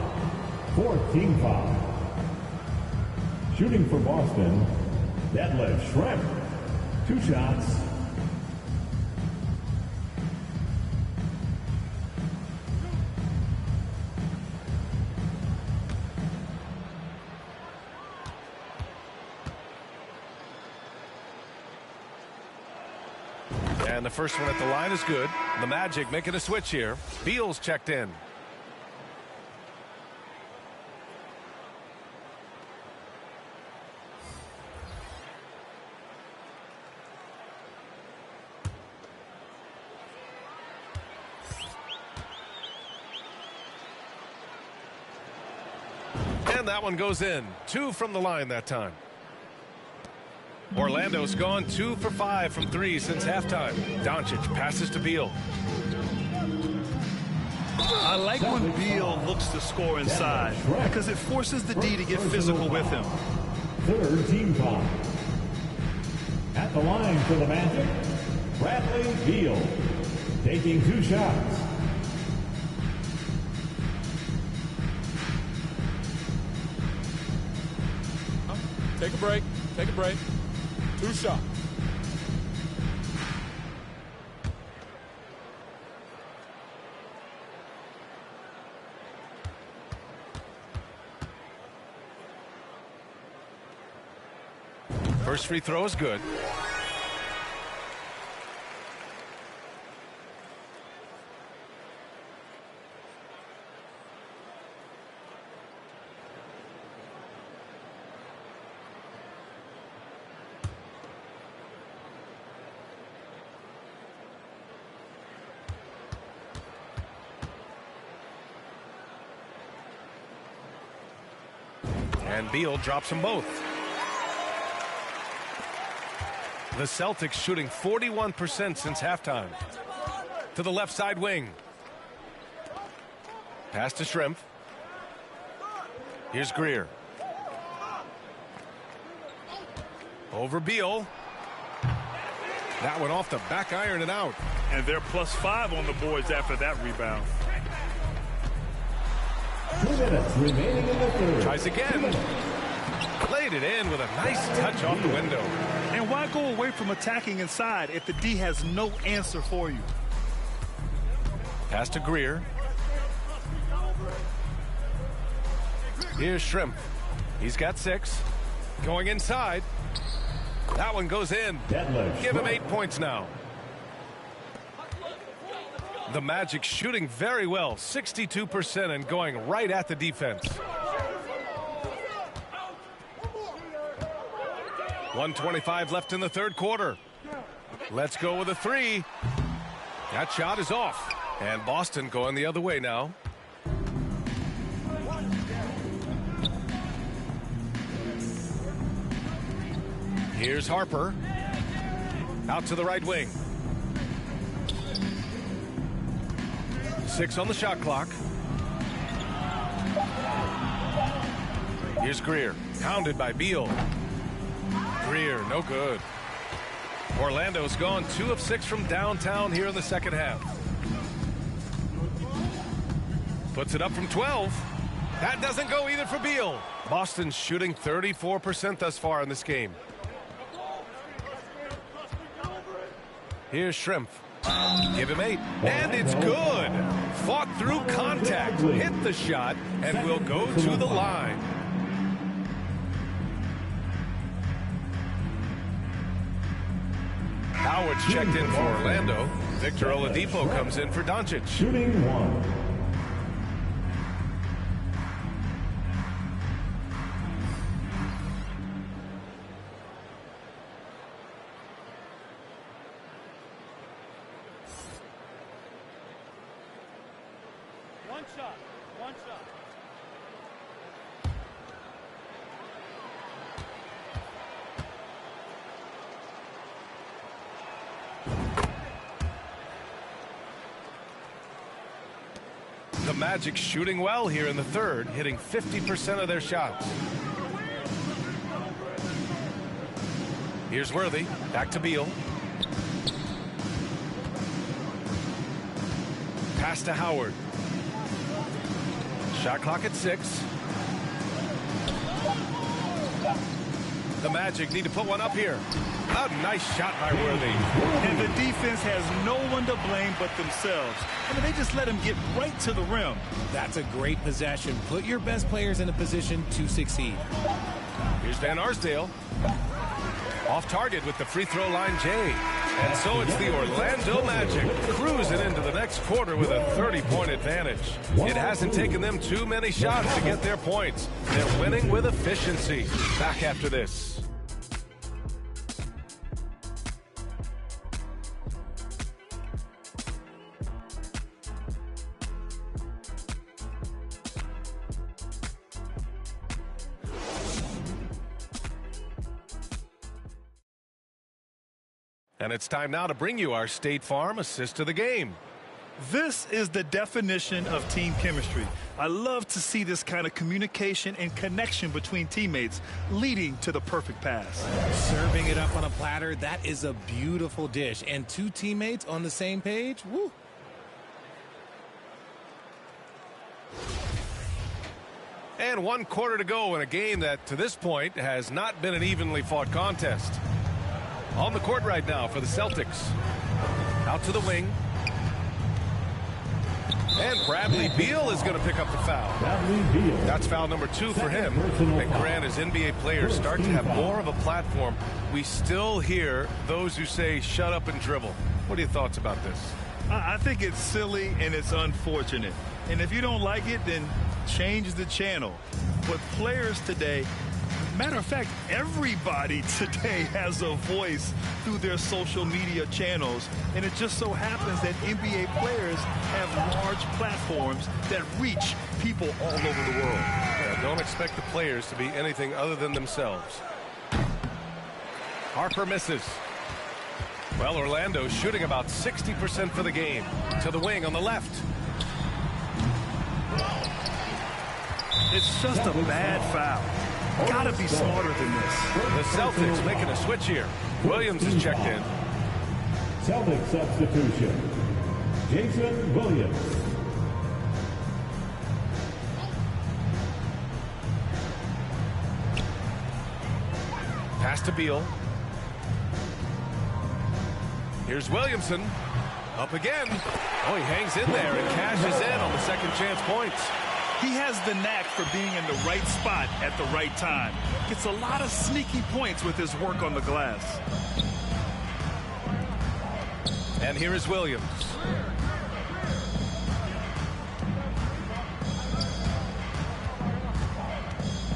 4th team foul. Shooting for Boston, Detlef Schrempf. 2 shots. And the first one at the line is good. The Magic making a switch here. Beal's checked in. And that one goes in. 2 from the line that time. Orlando's gone 2 for 5 from 3 since halftime. Doncic passes to Beal. I like when Beal looks to score inside because it forces the D to get physical with him. 3rd team foul. At the line for the Magic, Bradley Beal. Taking 2 shots. Take a break. Take a break. 2 shots. First free throw is good. And Beal drops them both. The Celtics shooting 41% since halftime. To the left side wing. Pass to Shrimp. Here's Greer. Over Beal. That one off the back iron and out. And they're +5 on the boards after that rebound. 2 minutes remaining in the third. Tries again. Laid it in with a nice touch off the window. And why go away from attacking inside if the D has no answer for you? Pass to Greer. Here's Shrimp. He's got 6. Going inside. That one goes in. Give him 8 points now. The Magic shooting very well, 62%, and going right at the defense. 1:25 left in the third quarter. Let's go with a 3. That shot is off. And Boston going the other way now. Here's Harper. Out to the right wing. 6 on the shot clock. Here's Greer. Pounded by Beal. Greer, no good. Orlando's gone 2 of 6 from downtown here in the second half. Puts it up from 12. That doesn't go either for Beal. Boston's shooting 34% thus far in this game. Here's Shrimp. Give him 8. And it's good. Fought through contact. Hit the shot and will go to the line. Howard's checked in for Orlando. Victor Oladipo comes in for Doncic. Shooting 1. One shot. The Magic shooting well here in the third, hitting 50% of their shots. Here's Worthy. Back to Beal. Pass to Howard. Shot clock at 6. The Magic need to put one up here. A nice shot by Worthy. And the defense has no one to blame but themselves. I mean, they just let him get right to the rim. That's a great possession. Put your best players in a position to succeed. Here's Van Arsdale. Off target with the free throw line, Jay. And so it's the Orlando Magic cruising into the next quarter with a 30-point advantage. It hasn't taken them too many shots to get their points. They're winning with efficiency. Back after this. And it's time now to bring you our State Farm assist of the game. This is the definition of team chemistry. I love to see this kind of communication and connection between teammates leading to the perfect pass. Serving it up on a platter, that is a beautiful dish. And 2 teammates on the same page, woo. And 1 quarter to go in a game that to this point has not been an evenly fought contest. On the court right now for the Celtics. Out to the wing. And Bradley Beal is going to pick up the foul. That's foul number 2 for him. And Grant, as NBA players start to have more of a platform, we still hear those who say shut up and dribble. What are your thoughts about this? I think it's silly and it's unfortunate. And if you don't like it, then change the channel. But players today, matter of fact, everybody today has a voice through their social media channels. And it just so happens that NBA players have large platforms that reach people all over the world. Yeah, don't expect the players to be anything other than themselves. Harper misses. Well, Orlando's shooting about 60% for the game. To the wing on the left. It's just a bad foul. Gotta be smarter than this. The Celtics making a switch here. Williams is checked in. Celtics substitution. Jason Williams. Pass to Beal. Here's Williamson. Up again. Oh, he hangs in there and cashes in on the second chance points. He has the knack for being in the right spot at the right time. Gets a lot of sneaky points with his work on the glass. And here is Williams.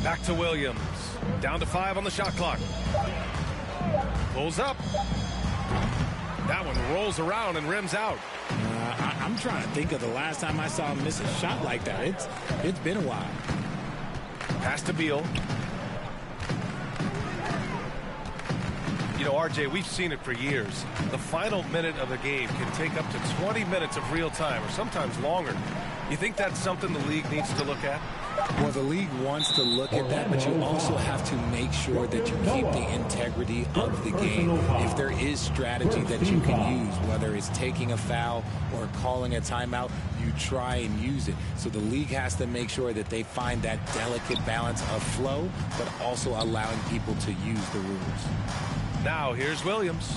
Back to Williams. Down to 5 on the shot clock. Pulls up. That one rolls around and rims out. I'm trying to think of the last time I saw him miss a shot like that. It's been a while. Pass to Beal. You know, RJ, we've seen it for years. The final minute of the game can take up to 20 minutes of real time, or sometimes longer. You think that's something the league needs to look at? Well, the league wants to look at that, but you also have to make sure that you keep the integrity of the game. If there is strategy that you can use, whether it's taking a foul or calling a timeout, you try and use it. So the league has to make sure that they find that delicate balance of flow, but also allowing people to use the rules. Now, here's Williams.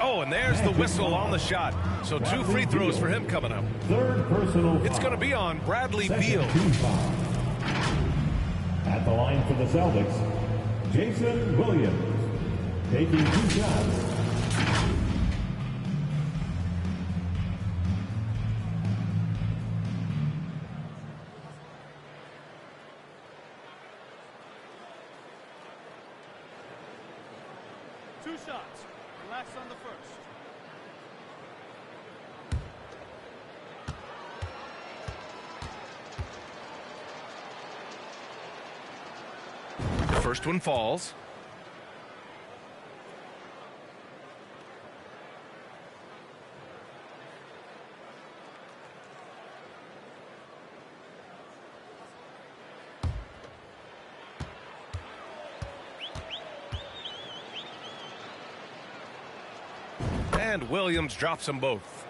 Oh, and there's the whistle on the shot. So 2 free throws for him coming up. Third personal foul. It's going to be on Bradley Beal. At the line for the Celtics, Jason Williams, taking 2 shots. Relax on the first. The first one falls. And Williams drops them both.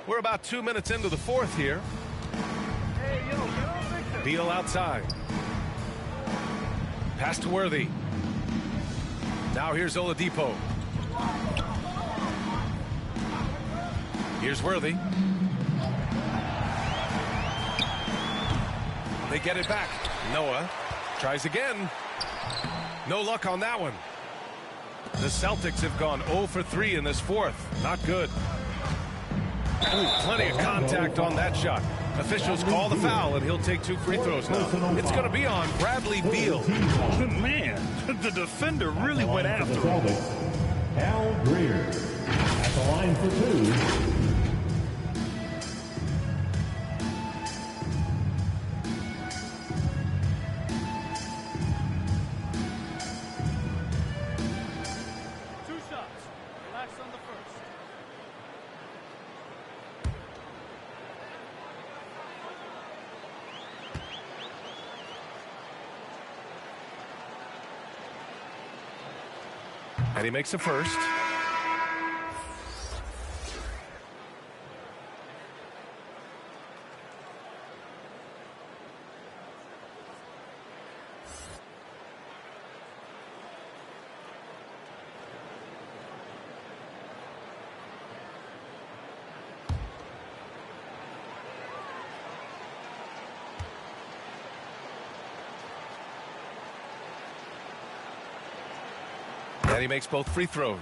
We're about 2 minutes into the fourth here. Beal outside. Pass to Worthy. Now here's Oladipo. Here's Worthy. They get it back. Noah tries again. No luck on that one. The Celtics have gone 0 for 3 in this fourth. Not good. Ooh, plenty of contact on that shot. Officials call the foul, and he'll take 2 free throws now. It's going to be on Bradley Beal. Man, the defender really went after him. Al Greer at the line for 2. And he makes a first. And he makes both free throws.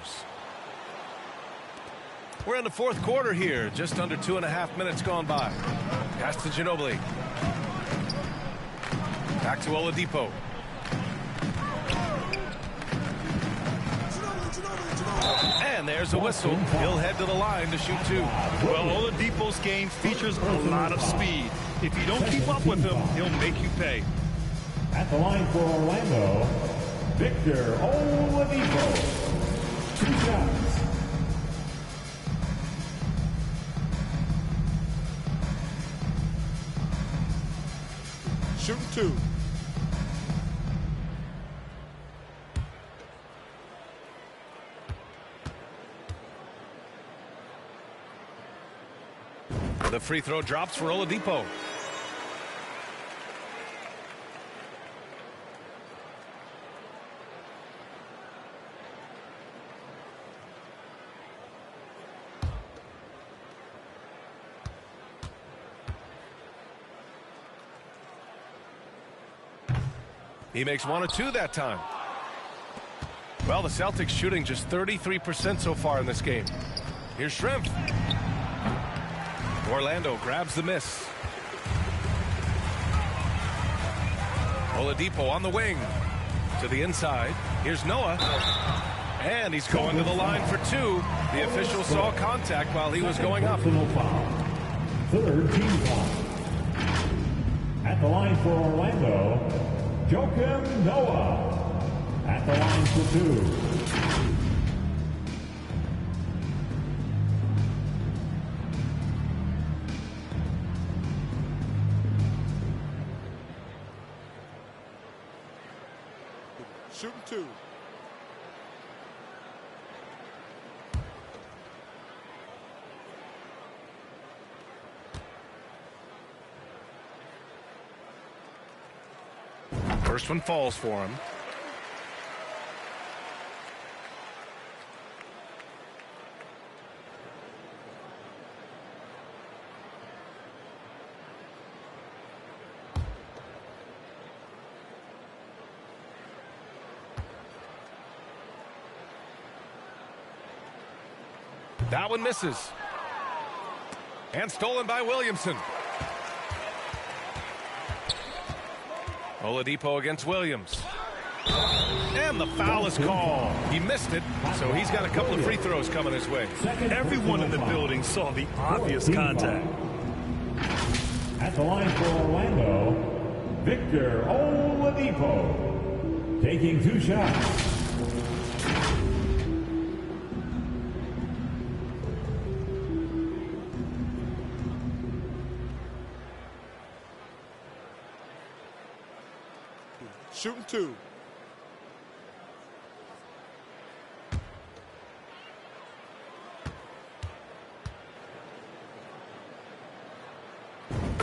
We're in the fourth quarter here. Just under 2.5 minutes gone by. Pass to Ginobili. Back to Oladipo. And there's a whistle. He'll head to the line to shoot 2. Well, Oladipo's game features a lot of speed. If you don't keep up with him, he'll make you pay. At the line for Orlando, Victor Oladipo. 2 shots. Shooting 2. The free throw drops for Oladipo. He makes 1 of 2 that time. Well, the Celtics shooting just 33% so far in this game. Here's Shrimp. Orlando grabs the miss. Oladipo on the wing. To the inside. Here's Noah. And he's going to the line for 2. The official saw contact while he was going up. Third team foul. At the line for Orlando, Joakim Noah. At the line for 2. Shooting 2. First one falls for him. That one misses. And stolen by Williamson. Oladipo against Williams. And the foul is called. He missed it, so he's got a couple of free throws coming his way. Everyone in the building saw the obvious contact. At the line for Orlando, Victor Oladipo. Taking 2 shots. Shooting 2.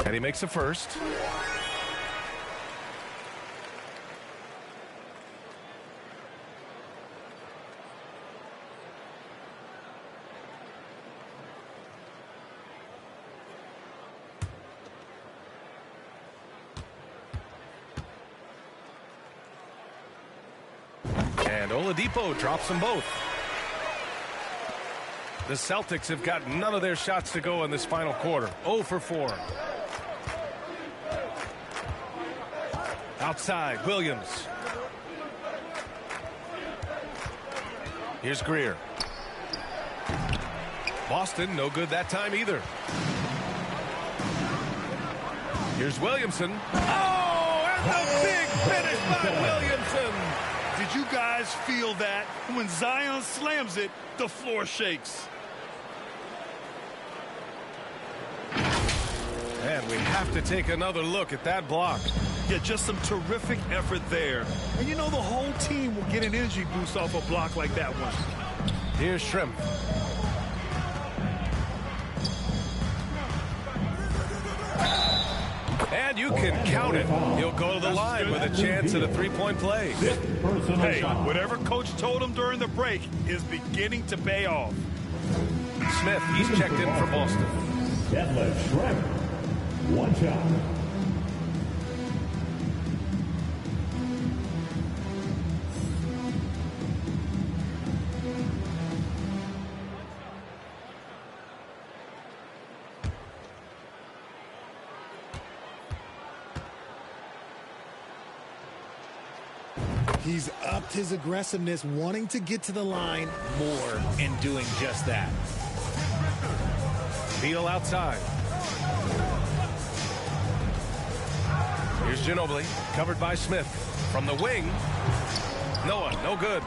And he makes a first. And Oladipo drops them both. The Celtics have got none of their shots to go in this final quarter. 0 for 4. Outside, Williams. Here's Greer. Boston, no good that time either. Here's Williamson. Oh, and the big finish by Williamson. Did you guys feel that? When Zion slams it, the floor shakes. And we have to take another look at that block. Yeah, just some terrific effort there. And you know the whole team will get an energy boost off a block like that one. Here's Shrimp. And you can count it. He'll go to the line with a chance at a three-point play. Hey, whatever coach told him during the break is beginning to pay off. Smith, he's checked in for Boston. Detlef Schrempf. 1 shot. He's upped his aggressiveness, wanting to get to the line more and doing just that. Beal outside. Here's Ginobili, covered by Smith. From the wing, Noah, no good.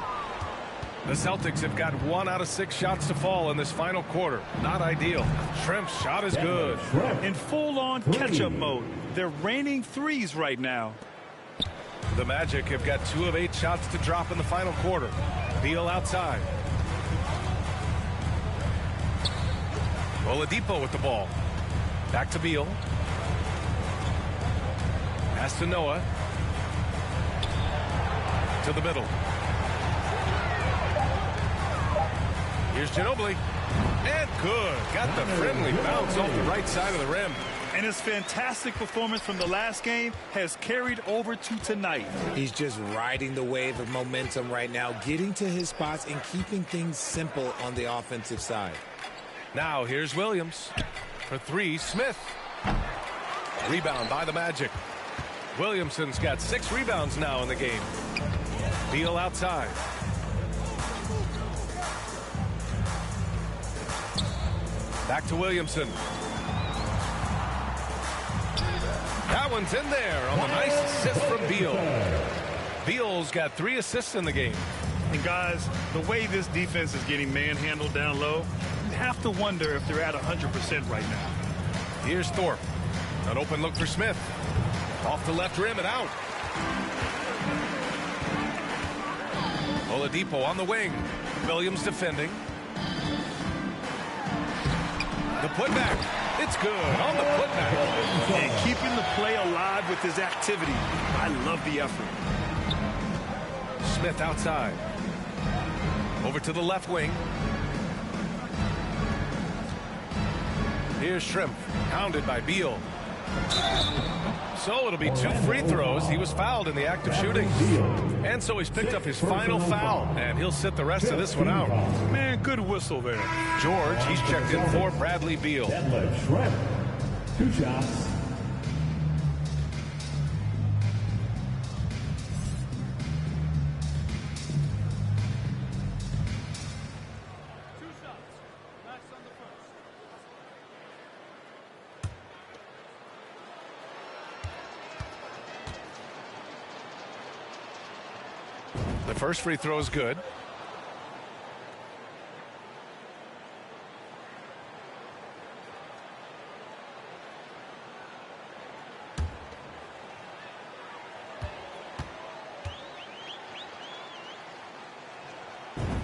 The Celtics have got 1 out of 6 shots to fall in this final quarter. Not ideal. Shrimp's shot is good. In full-on catch-up mode. They're raining threes right now. The Magic have got 2 of 8 shots to drop in the final quarter. Beal outside. Oladipo with the ball. Back to Beal. Pass to Noah. To the middle. Here's Ginobili. And good. Got the friendly bounce off the right side of the rim. And his fantastic performance from the last game has carried over to tonight. He's just riding the wave of momentum right now, getting to his spots and keeping things simple on the offensive side. Now here's Williams. For 3, Smith. Rebound by the Magic. Williamson's got 6 rebounds now in the game. Beal outside. Back to Williamson. That one's in there on the nice assist from Beal. Beal's got 3 assists in the game. And guys, the way this defense is getting manhandled down low, you have to wonder if they're at 100% right now. Here's Thorpe. An open look for Smith. Off the left rim and out. Oladipo on the wing. Williams defending. The putback. It's good on the putback. And keeping the play alive with his activity. I love the effort. Smith outside. Over to the left wing. Here's Shrimp. Pounded by Beal. So it'll be 2 free throws. He was fouled in the act of shooting. And so he's picked up his final foul. And he'll sit the rest of this one out. Man, good whistle there. George, he's checked in for Bradley Beal. 2 shots. The first free throw is good.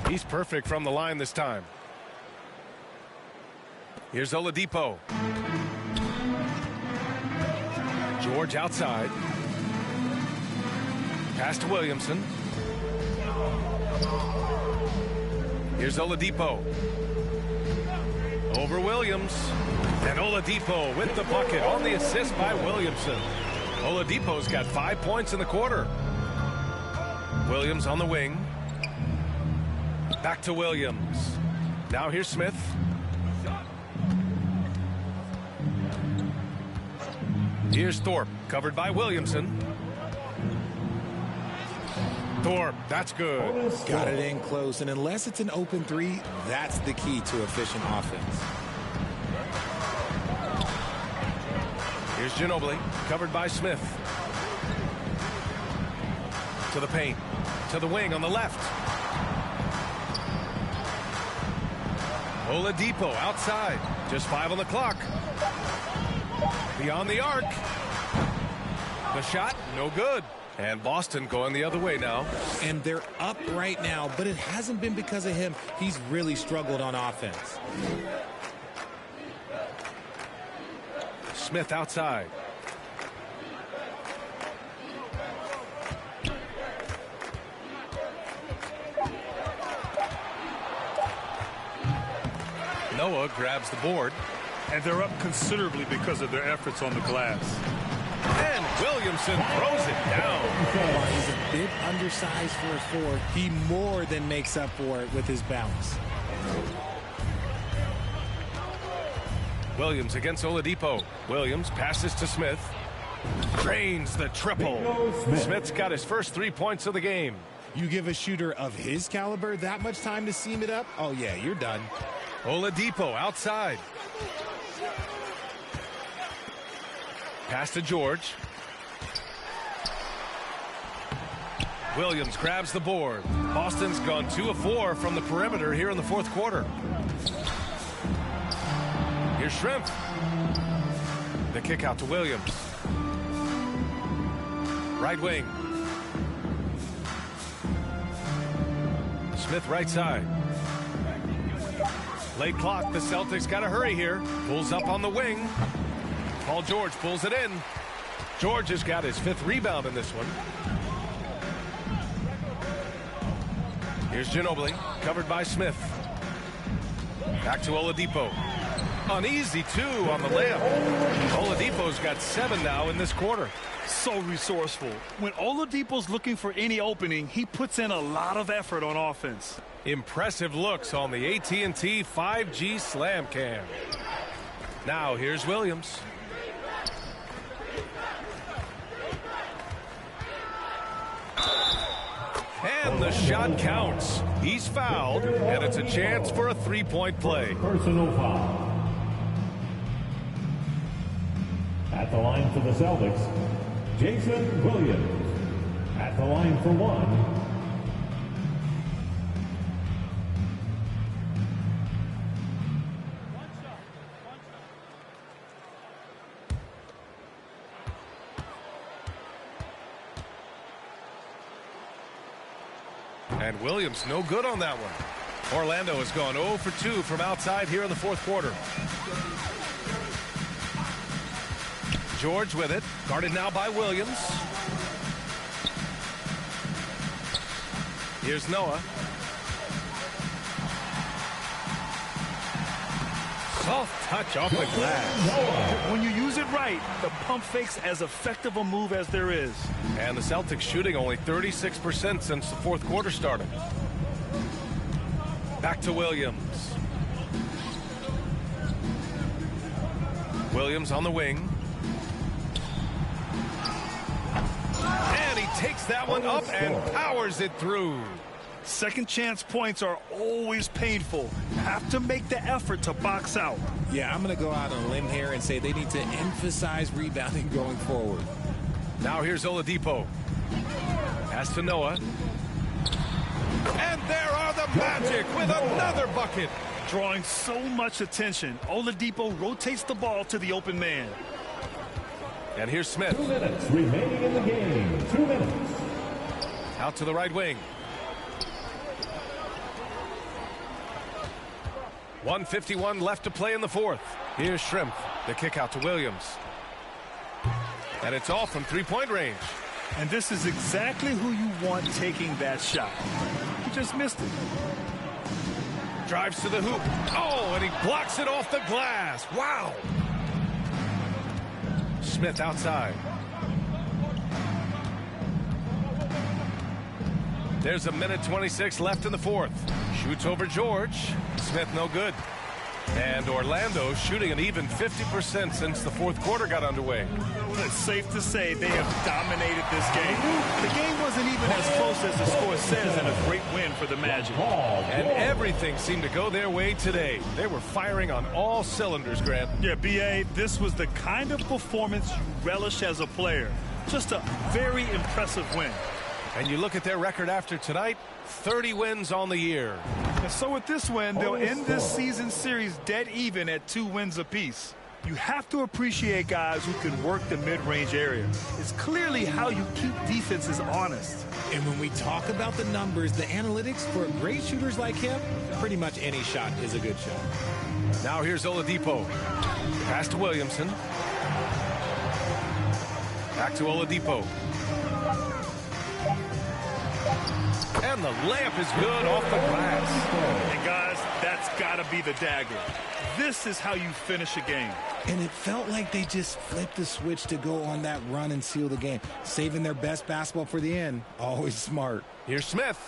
He's perfect from the line this time. Here's Oladipo. George outside. Pass to Williamson. Here's Oladipo. Over Williams. And Oladipo with the bucket on the assist by Williamson. Oladipo's got 5 points in the quarter. Williams on the wing. Back to Williams. Now here's Smith. Here's Thorpe, covered by Williamson. Thorpe, that's good. Got it in close, and unless it's an open 3, that's the key to efficient offense. Here's Ginobili, covered by Smith. To the paint, to the wing on the left. Oladipo outside, just 5 on the clock. Beyond the arc. The shot, no good. And Boston going the other way now. And they're up right now, but it hasn't been because of him. He's really struggled on offense. Smith outside. Noah grabs the board. And they're up considerably because of their efforts on the glass. And Williamson throws it down. While he's a bit undersized for a 4, he more than makes up for it with his bounce. Williams against Oladipo. Williams passes to Smith. Drains the triple. Smith's got his first 3 points of the game. You give a shooter of his caliber that much time to seam it up? Oh, yeah, you're done. Oladipo outside. Pass to George. Williams grabs the board. Boston's gone 2 of 4 from the perimeter here in the fourth quarter. Here's Shrimp. The kick out to Williams. Right wing. Smith right side. Late clock. The Celtics got to hurry here. Pulls up on the wing. Paul George pulls it in. George has got his 5th rebound in this one. Here's Ginobili, covered by Smith. Back to Oladipo. An easy 2 on the layup. Oladipo's got 7 now in this quarter. So resourceful. When Oladipo's looking for any opening, he puts in a lot of effort on offense. Impressive looks on the AT&T 5G Slam Cam. Now here's Williams. And the shot counts. He's fouled, and it's a chance for a 3-point play. Personal foul. At the line for the Celtics, Jason Williams. At the line for 1. And Williams no good on that one. Orlando has gone 0 for 2 from outside here in the fourth quarter. George with it. Guarded now by Williams. Here's Noah. Soft touch off the glass. When you use it right, the pump fake's as effective a move as there is. And the Celtics shooting only 36% since the fourth quarter started. Back to Williams. Williams on the wing. And he takes that one up and powers it through. Second chance points are always painful. Have to make the effort to box out. Yeah, I'm going to go out on a limb here and say they need to emphasize rebounding going forward. Now here's Oladipo. Pass to Noah. And there are the Magic with another bucket. Drawing so much attention, Oladipo rotates the ball to the open man. And here's Smith. 2 minutes remaining in the game. 2 minutes. Out to the right wing. 1:51 left to play in the fourth. Here's Shrimp. The kick out to Williams. And it's off from 3-point range. And this is exactly who you want taking that shot. He just missed it. Drives to the hoop. Oh, and he blocks it off the glass. Wow. Smith outside. There's a minute 26 left in the fourth. Shoots over George. Smith no good. And Orlando shooting an even 50% since the fourth quarter got underway. It's safe to say they have dominated this game. The game wasn't even as close as the score says, and a great win for the Magic. And everything seemed to go their way today. They were firing on all cylinders, Grant. Yeah, B.A., this was the kind of performance you relish as a player. Just a very impressive win. And you look at their record after tonight, 30 wins on the year. And so with this win, they'll end this season series dead even at 2 wins apiece. You have to appreciate guys who can work the mid-range area. It's clearly how you keep defenses honest. And when we talk about the numbers, the analytics for great shooters like him, pretty much any shot is a good shot. Now here's Oladipo. Pass to Williamson. Back to Oladipo. And the layup is good off the glass. And guys, that's got to be the dagger. This is how you finish a game. And it felt like they just flipped the switch to go on that run and seal the game. Saving their best basketball for the end. Always smart. Here's Smith.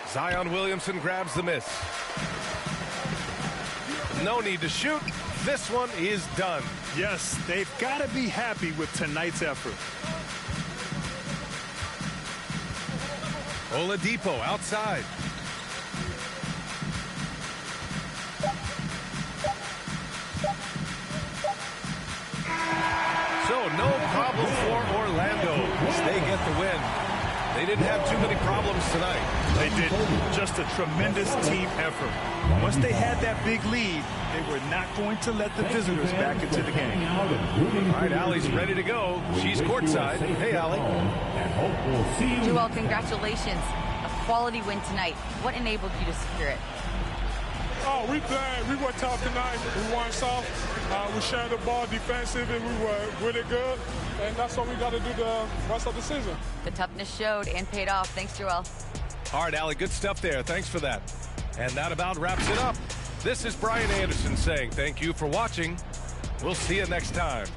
Zion Williamson grabs the miss. No need to shoot. This one is done. Yes, they've got to be happy with tonight's effort. Oladipo outside. So no problem for Orlando. They get the win. They didn't have too many problems tonight. They did. Just a tremendous team effort. Once they had that big lead, they were not going to let the visitors back into the game. All right, Allie's ready to go. She's courtside. Hey, Allie. Joel, congratulations. A quality win tonight. What enabled you to secure it? Oh, we played. We were tough tonight. We won soft. We shared the ball defensive, and we were really good. And that's what we got to do the rest of the season. The toughness showed and paid off. Thanks, Joel. All right, Allie, good stuff there. Thanks for that. And that about wraps it up. This is Brian Anderson saying thank you for watching. We'll see you next time.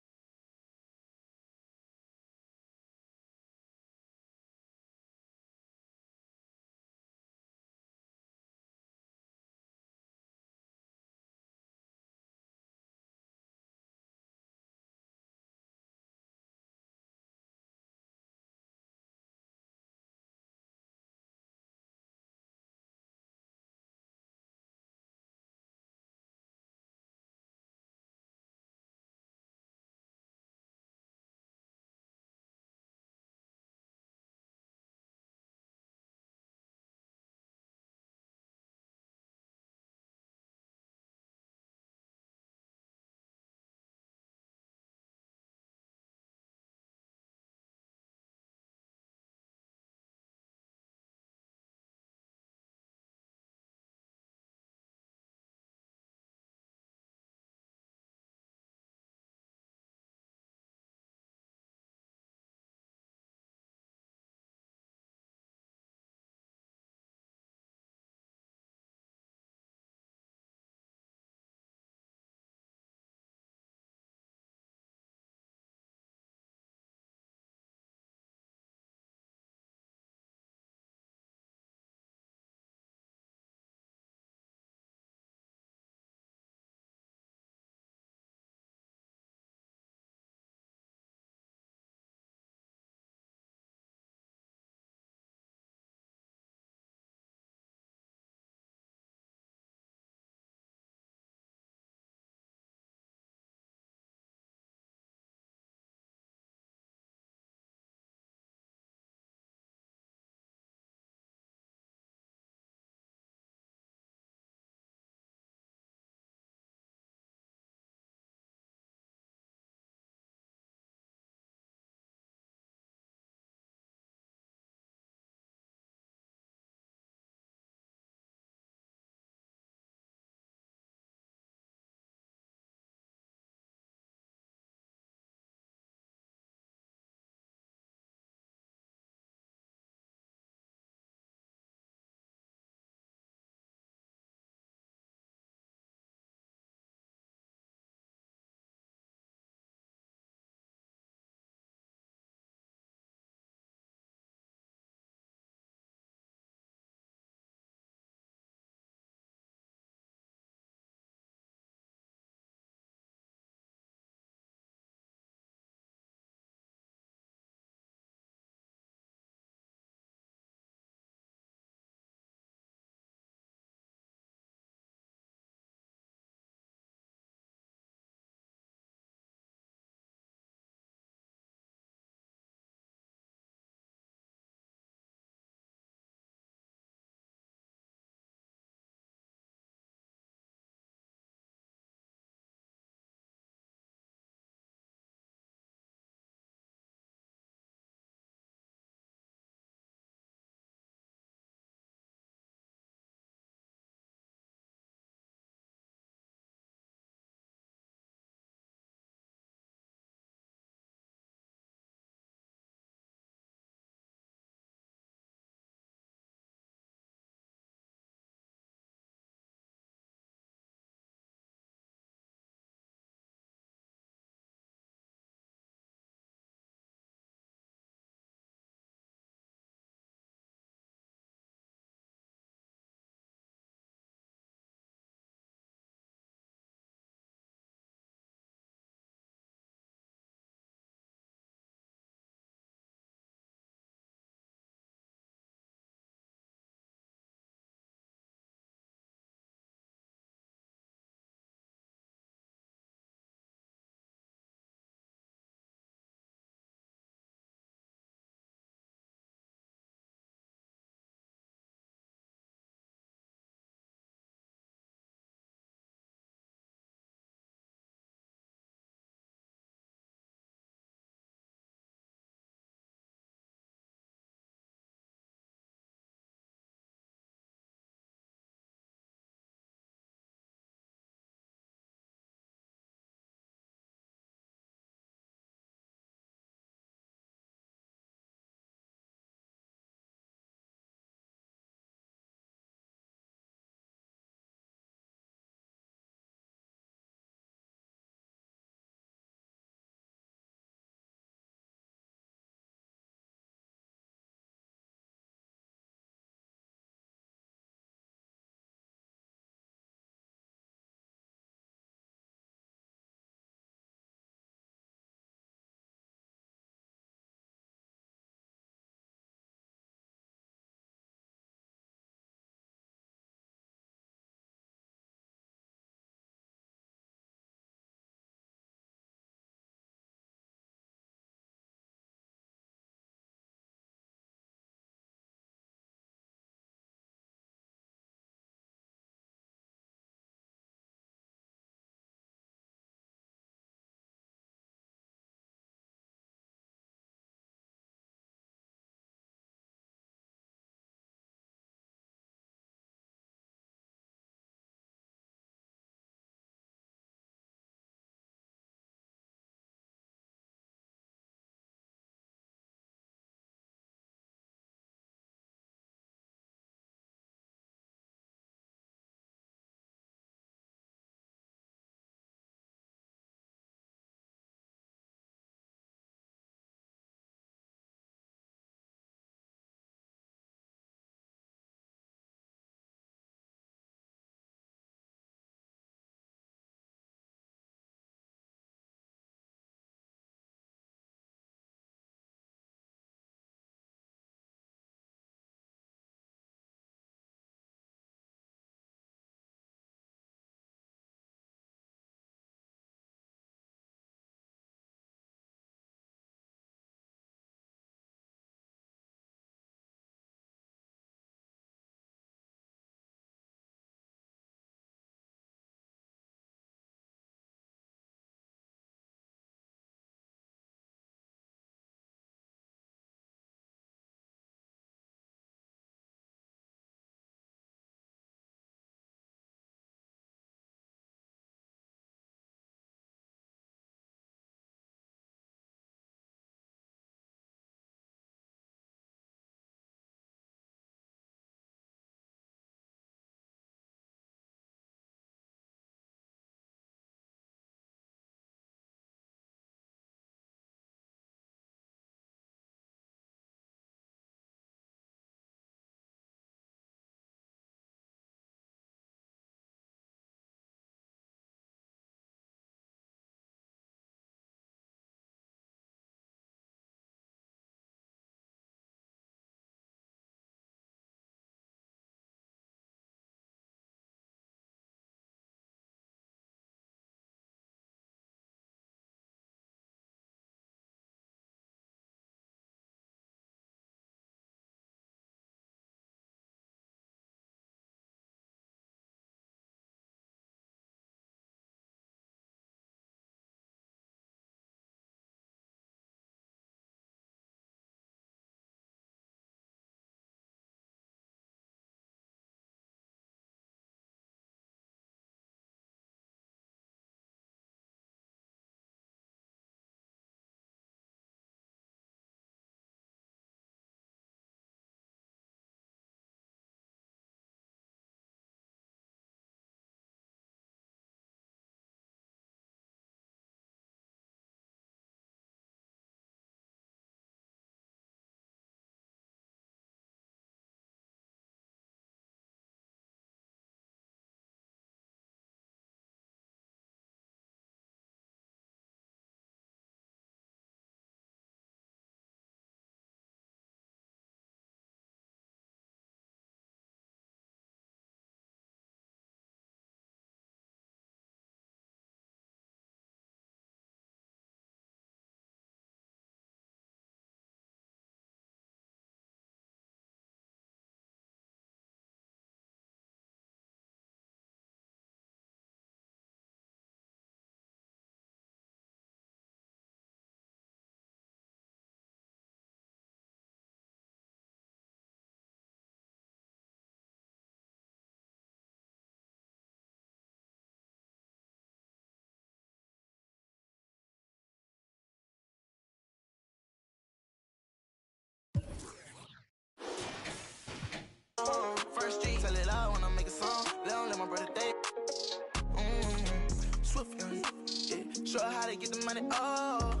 tryna get the money, oh.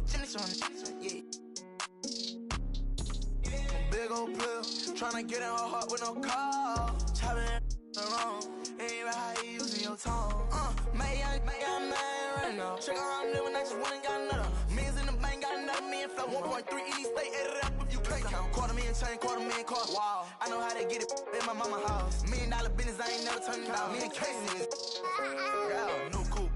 Jimmy tryna, yeah. Big old pill, tryna get in her heart with no call. Chopping wrong, ain't right how you using your tongue. May I man right now. Check around living, I just went and got another. Millions in the bank, got another million flow. 1.3 in each state, add it up if you can't count. $250,000 chain, $250,000 car. Wow, I know how to get it in my mama house. $1 million business, I ain't never turning down. Me and Casey, yeah, new coupe.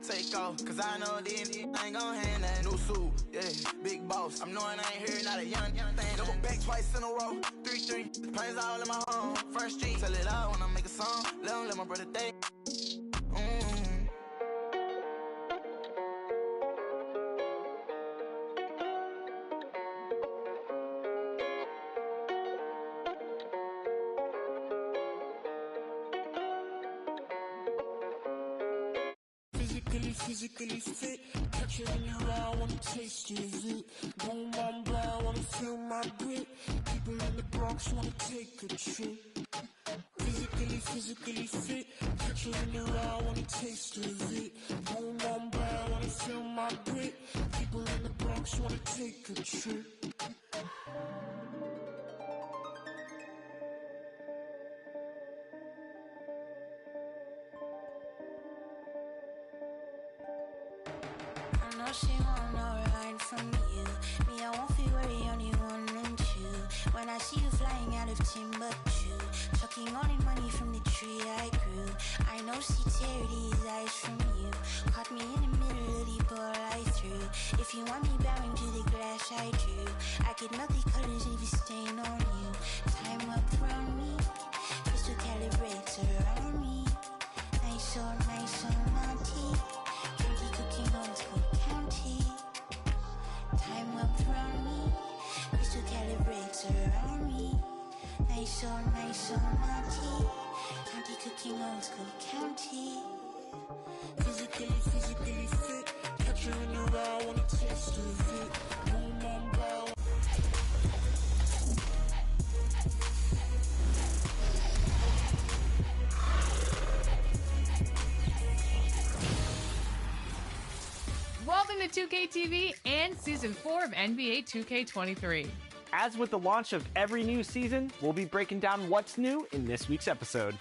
Take off, cause I know then I ain't gon' hand that new suit. Yeah, big boss. I'm knowing I ain't here, not a young thing. Double back twice in a row. 3-3. Pains all in my home. First street, tell it all when I make a song. Let my brother think. Physically fit, catch it in your eye, wanna taste of it. Boom, boom, blah, wanna feel my grit. People in the Bronx wanna take a trip. Physically fit, catch it in your eye, wanna taste of it. Boom, boom, blah, wanna feel my grit. People in the Bronx wanna take a trip. She won't know right from you. Me, I won't feel worry, only one and two. When I see you flying out of Timbuktu, chucking all the money from the tree I grew. I know she teared his eyes from you. Caught me in the middle of the ball I threw. If you want me bowing to the glass I drew, I could melt the colors if you stain on you. Time up around me, crystal calibrates around me. Nice so naughty. Candy cooking on school. Time up around me, crystal calibrates around me. Nice so naughty. County cooking old school county. Physically fit, catch you in your eye, wanna taste of it. Boom, boom, blah. Welcome to 2K TV and Season 4 of NBA 2K23. As with the launch of every new season, we'll be breaking down what's new in this week's episode.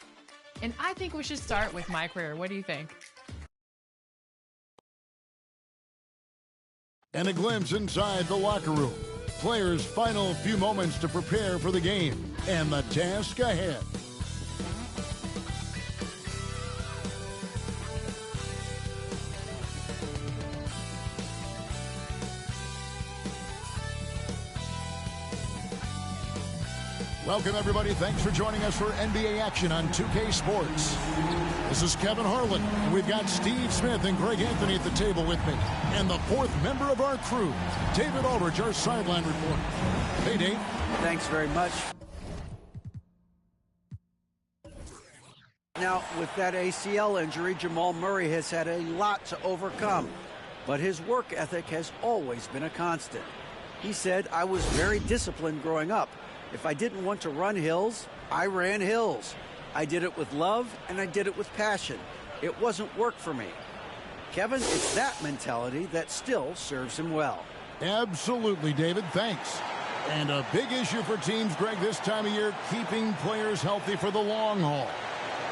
And I think we should start with my career. What do you think? And a glimpse inside the locker room. Players' final few moments to prepare for the game and the task ahead. Welcome, everybody. Thanks for joining us for NBA action on 2K Sports. This is Kevin Harlan. We've got Steve Smith and Greg Anthony at the table with me. And the fourth member of our crew, David Aldridge, our sideline reporter. Hey, Dave. Thanks very much. Now, with that ACL injury, Jamal Murray has had a lot to overcome. But his work ethic has always been a constant. He said, I was very disciplined growing up. If I didn't want to run hills, I ran hills. I did it with love, and I did it with passion. It wasn't work for me. Kevin, it's that mentality that still serves him well. Absolutely, David. Thanks. And a big issue for teams, Greg, this time of year, keeping players healthy for the long haul.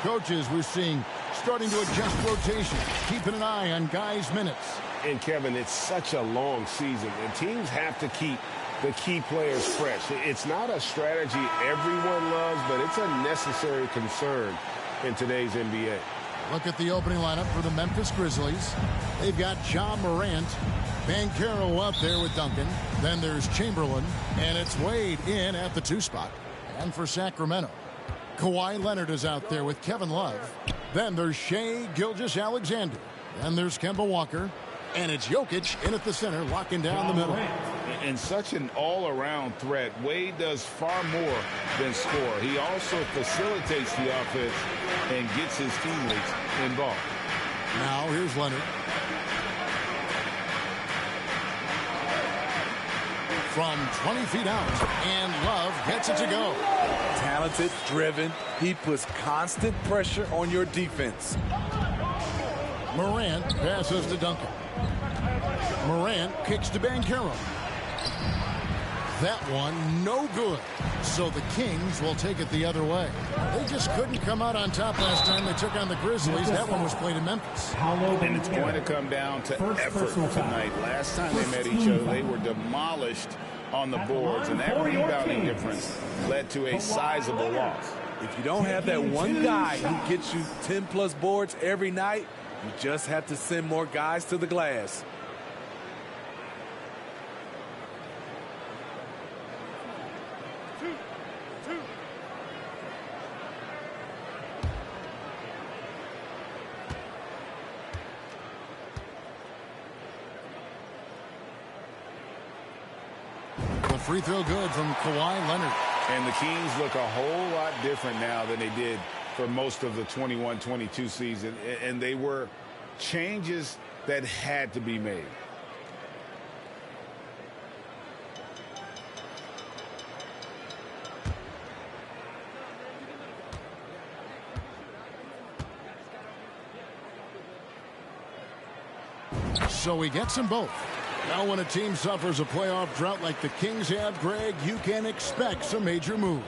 Coaches, we're seeing, starting to adjust rotation, keeping an eye on guys' minutes. And, Kevin, it's such a long season, and teams have to keep the key players fresh. It's not a strategy everyone loves, but it's a necessary concern in today's NBA. Look at the opening lineup for the Memphis Grizzlies. They've got Ja Morant, Banchero up there with Duncan. Then there's Chamberlain, and it's Wade in at the 2 spot. And for Sacramento, Kawhi Leonard is out there with Kevin Love. Then there's Shai Gilgeous-Alexander. Then there's Kemba Walker. And it's Jokic in at the center, locking down the middle. And such an all-around threat. Wade does far more than score. He also facilitates the offense and gets his teammates involved. Now here's Leonard. From 20 feet out, and Love gets it to go. Talented, driven. He puts constant pressure on your defense. Morant passes to Duncan. Morant kicks to Banchero. That one, no good. So the Kings will take it the other way. They just couldn't come out on top last time they took on the Grizzlies. That one was played in Memphis. And it's going to come down to effort tonight. Last time they met each other, they were demolished on the boards, and that rebounding difference led to a sizable loss. If you don't have that one guy who gets you 10-plus boards every night, you just have to send more guys to the glass. Free throw good from Kawhi Leonard. And the Kings look a whole lot different now than they did for most of the 21-22 season. And they were changes that had to be made. So he gets them both. Now when a team suffers a playoff drought like the Kings have, Greg, you can expect some major moves.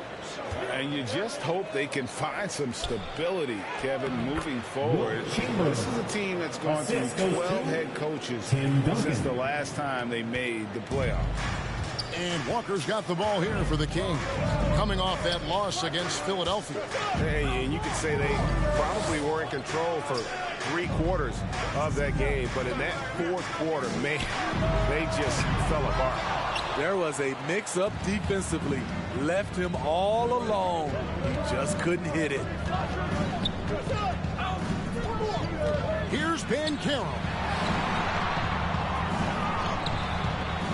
And you just hope they can find some stability, Kevin, moving forward. This is a team that's gone through 12 head coaches since the last time they made the playoffs. And Walker's got the ball here for the Kings, coming off that loss against Philadelphia. Hey, and you could say they probably were in control for 3/4 of that game, but in that fourth quarter, man, they just fell apart. There was a mix-up defensively. Left him all alone. He just couldn't hit it. Here's Banchero.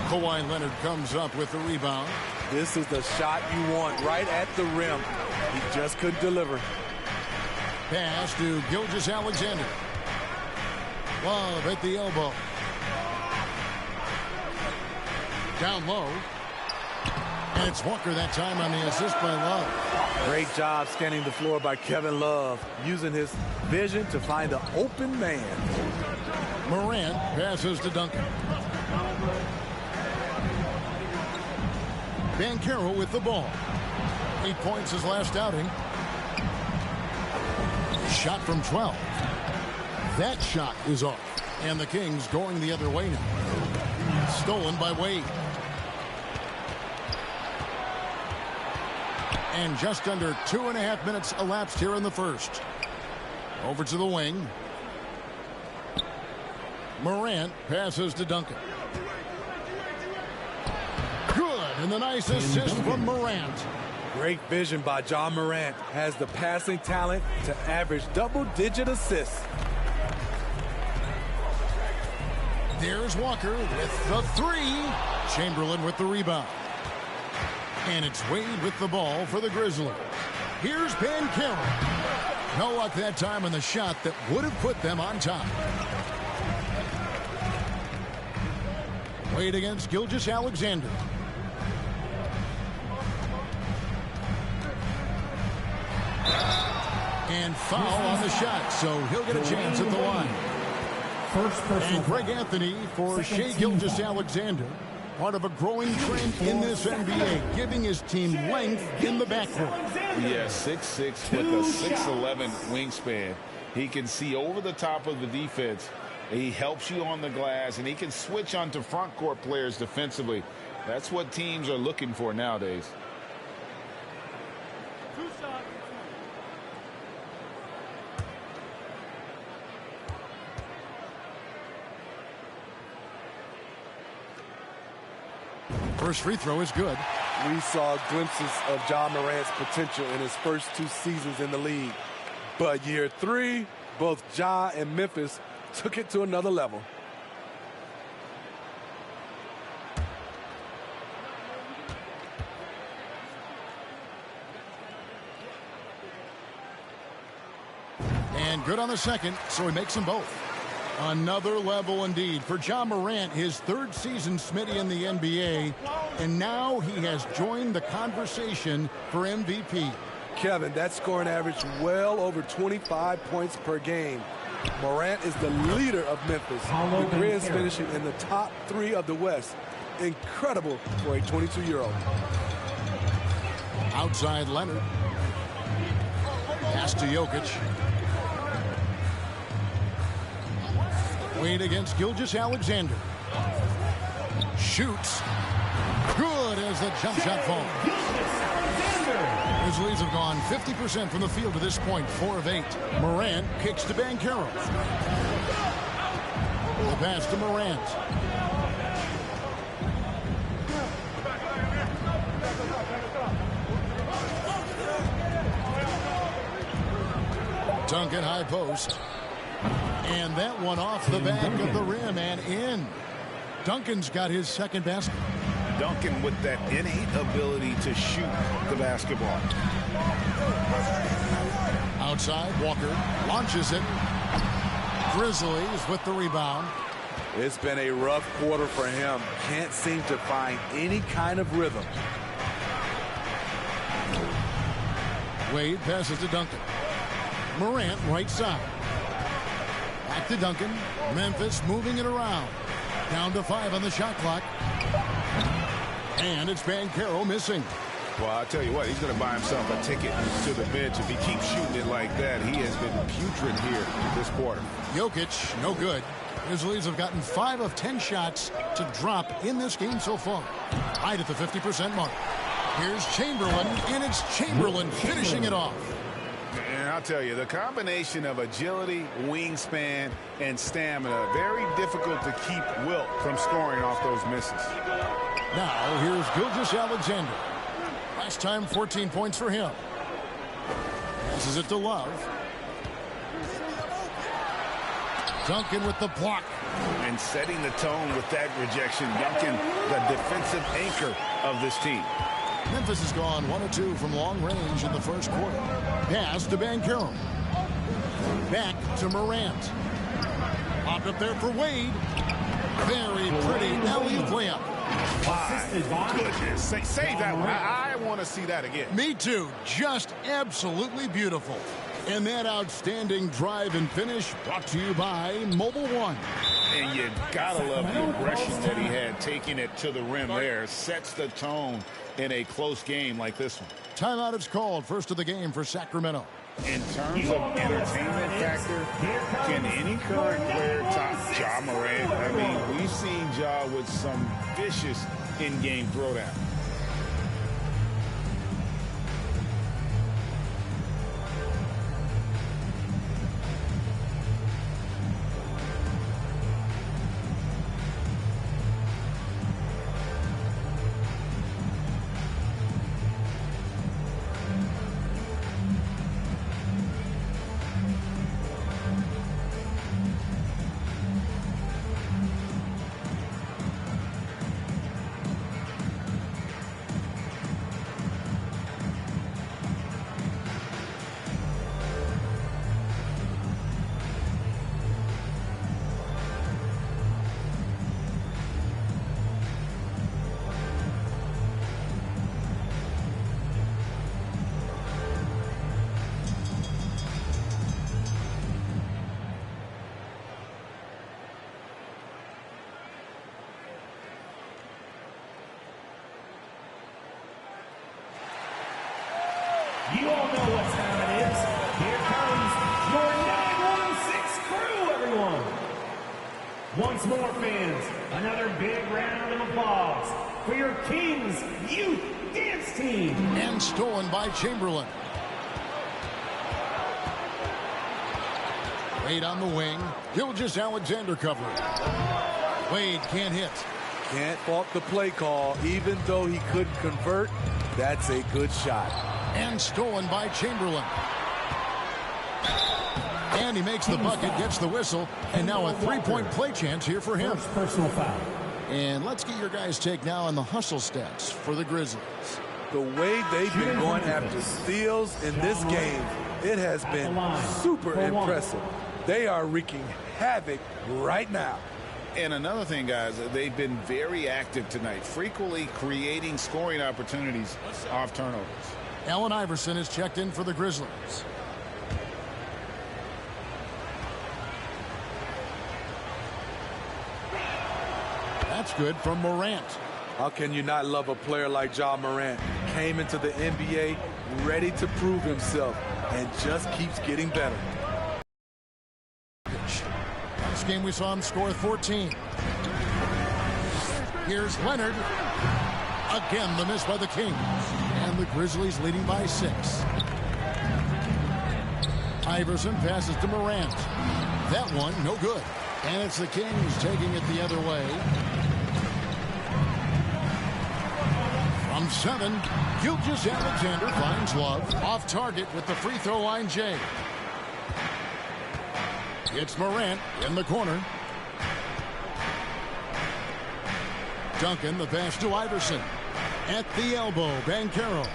Kawhi Leonard comes up with the rebound. This is the shot you want right at the rim. He just couldn't deliver. Pass to Gilgeous-Alexander. Love at the elbow. Down low. And it's Walker that time on the assist by Love. Great job scanning the floor by Kevin Love, using his vision to find an open man. Morant passes to Duncan. Banchero with the ball. 8 points his last outing. Shot from 12. That shot is off. And the Kings going the other way now. Stolen by Wade. And just under 2.5 minutes elapsed here in the first. Over to the wing. Morant passes to Duncan. Good, and the nice assist from Morant. Great vision by John Morant. Has the passing talent to average double-digit assists. There's Walker with the three. Chamberlain with the rebound. And it's Wade with the ball for the Grizzlies. Here's Banchero. No luck that time on the shot that would have put them on top. Wade against Gilgeous-Alexander. And foul on the shot, so he'll get a chance at the line. And Greg Anthony for Shai Gilgeous-Alexander. Part of a growing trend in this NBA, giving his team length in the backcourt. Yeah, 6'6" with a 6'11" wingspan. He can see over the top of the defense. He helps you on the glass, and he can switch onto front court players defensively. That's what teams are looking for nowadays. First free throw is good. We saw glimpses of John Morant's potential in his first 2 seasons in the league. But year 3, both Ja and Memphis took it to another level. And good on the second, so he makes them both. Another level indeed for Ja Morant, his 3rd season, Smitty, in the NBA. And now he has joined the conversation for MVP. Kevin, that scoring average well over 25 points per game. Morant is the leader of Memphis. The Grizz finishing in the top 3 of the West. Incredible for a 22-year-old. Outside Leonard. Pass to Jokic. Wade against Gilgeous-Alexander. Shoots. Good as the jump shot falls. Grizzlies have gone 50% from the field to this point, 4 of 8. Morant kicks to Banchero. The pass to Morant. Duncan high post. And that one off the back of the rim and in. Duncan's got his second basket. Duncan with that innate ability to shoot the basketball. Outside, Walker launches it. Grizzlies with the rebound. It's been a rough quarter for him. Can't seem to find any kind of rhythm. Wade passes to Duncan. Morant right side. Back to Duncan. Memphis moving it around. Down to 5 on the shot clock. And it's Banchero missing. Well, I'll tell you what, he's going to buy himself a ticket to the bench. If he keeps shooting it like that, he has been putrid here this quarter. Jokic, no good. Grizzlies have gotten 5 of 10 shots to drop in this game so far. Right at the 50% mark. Here's Chamberlain, and it's Chamberlain finishing it off. And I'll tell you, the combination of agility, wingspan, and stamina, very difficult to keep Wilt from scoring off those misses. Now, here's Gilgeous-Alexander. Last time, 14 points for him. Passes it to Love. Duncan with the block. And setting the tone with that rejection. Duncan, the defensive anchor of this team. Memphis has gone 1 of 2 from long range in the first quarter. Pass to Banchero. Back to Morant. Popped up there for Wade. Very pretty alley-oop layup. My goodness. Save that one. I want to see that again. Me too. Just absolutely beautiful. And that outstanding drive and finish brought to you by Mobile One. And you gotta love the aggression that he had taking it to the rim there. Sets the tone in a close game like this one. Timeout is called, first of the game for Sacramento. In terms of entertainment factor, can any current player top Ja Morant? I mean, we've seen Ja with some vicious in-game throwdown. You all know what time it is. Here comes your 916 crew, everyone. Once more, fans, another big round of applause for your Kings Youth Dance Team. And stolen by Chamberlain. Wade on the wing. Gilgeous-Alexander covering. Wade can't hit. Can't fault the play call. Even though he couldn't convert, that's a good shot. And stolen by Chamberlain. And he makes the bucket, gets the whistle, and now a three-point play chance here for him. First personal foul. And let's get your guys' take now on the hustle stats for the Grizzlies. The way they've been going after steals in this game, it has been super impressive. They are wreaking havoc right now. And another thing, guys, they've been very active tonight, frequently creating scoring opportunities off turnovers. Allen Iverson is checked in for the Grizzlies. That's good from Morant. How can you not love a player like Ja Morant? Came into the NBA ready to prove himself and just keeps getting better. Last game we saw him score 14. Here's Leonard. Again, the miss by the Kings. And the Grizzlies leading by 6. Iverson passes to Morant. That one, no good. And it's the Kings taking it the other way. From 7, Gilgeous-Alexander finds Love. Off target with the free throw line, Jay. It's Morant in the corner. Duncan, the pass to Iverson. At the elbow, Banchero.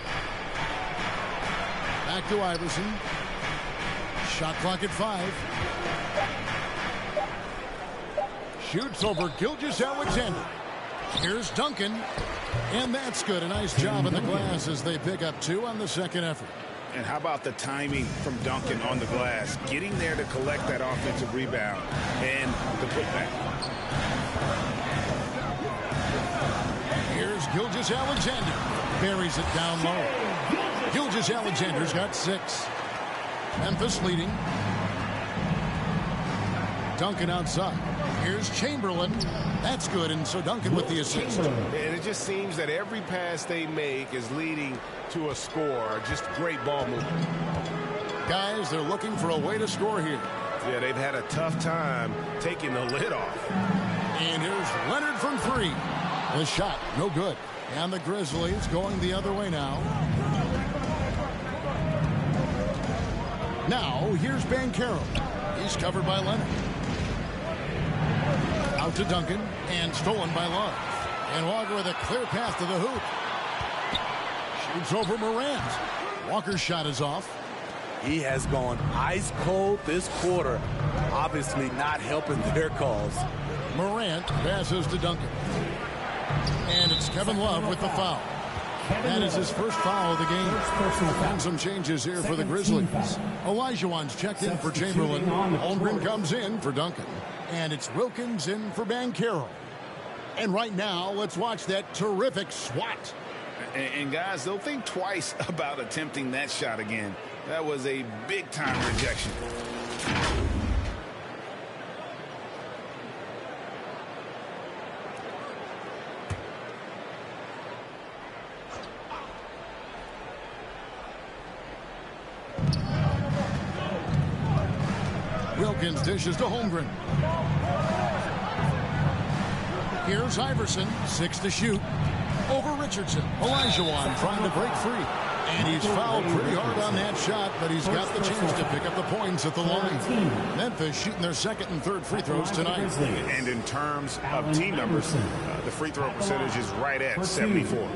Back to Iverson. Shot clock at 5. Shoots over Gilgeous-Alexander. Here's Duncan. And that's good. A nice job in the glass as they pick up 2 on the second effort. And how about the timing from Duncan on the glass? Getting there to collect that offensive rebound and the putback. Here's Gilgeous-Alexander. Buries it down low. Gilgeous-Alexander's got 6. Memphis leading. Duncan outside. Here's Chamberlain. That's good, and so Duncan with the assist. And it just seems that every pass they make is leading to a score. Just great ball movement. Guys, they're looking for a way to score here. Yeah, they've had a tough time taking the lid off. And here's Leonard from 3. The shot, no good. And the Grizzlies going the other way now. Now, here's Banchero. He's covered by Leonard. Out to Duncan, and stolen by Love. And Walker with a clear path to the hoop. Shoots over Morant. Walker's shot is off. He has gone ice cold this quarter, obviously not helping their cause. Morant passes to Duncan. And it's Kevin Love with the foul. That is his first foul of the game. And some changes here for the Grizzlies. Olajuwon's checked in for Chamberlain. Holmgren comes in for Duncan. And it's Wilkins in for Banchero. And right now, let's watch that terrific swat. And guys, they'll think twice about attempting that shot again. That was a big-time rejection. Wilkins dishes to Holmgren. Here's Iverson, 6 to shoot. Over Richardson. Olajuwon trying to break free. And he's fouled pretty hard on that shot, but he's got the chance to pick up the points at the line. Memphis shooting their second and third free throws tonight. And in terms of team numbers, the free throw percentage is right at 74.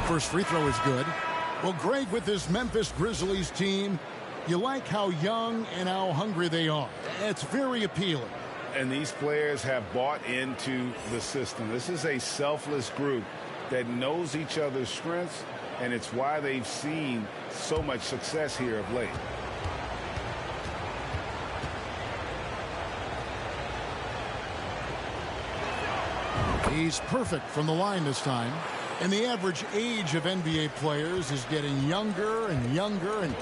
First free throw is good. Well, Greg, with this Memphis Grizzlies team, you like how young and how hungry they are. It's very appealing. And these players have bought into the system. This is a selfless group that knows each other's strengths, and it's why they've seen so much success here of late. He's perfect from the line this time. And the average age of NBA players is getting younger and younger, and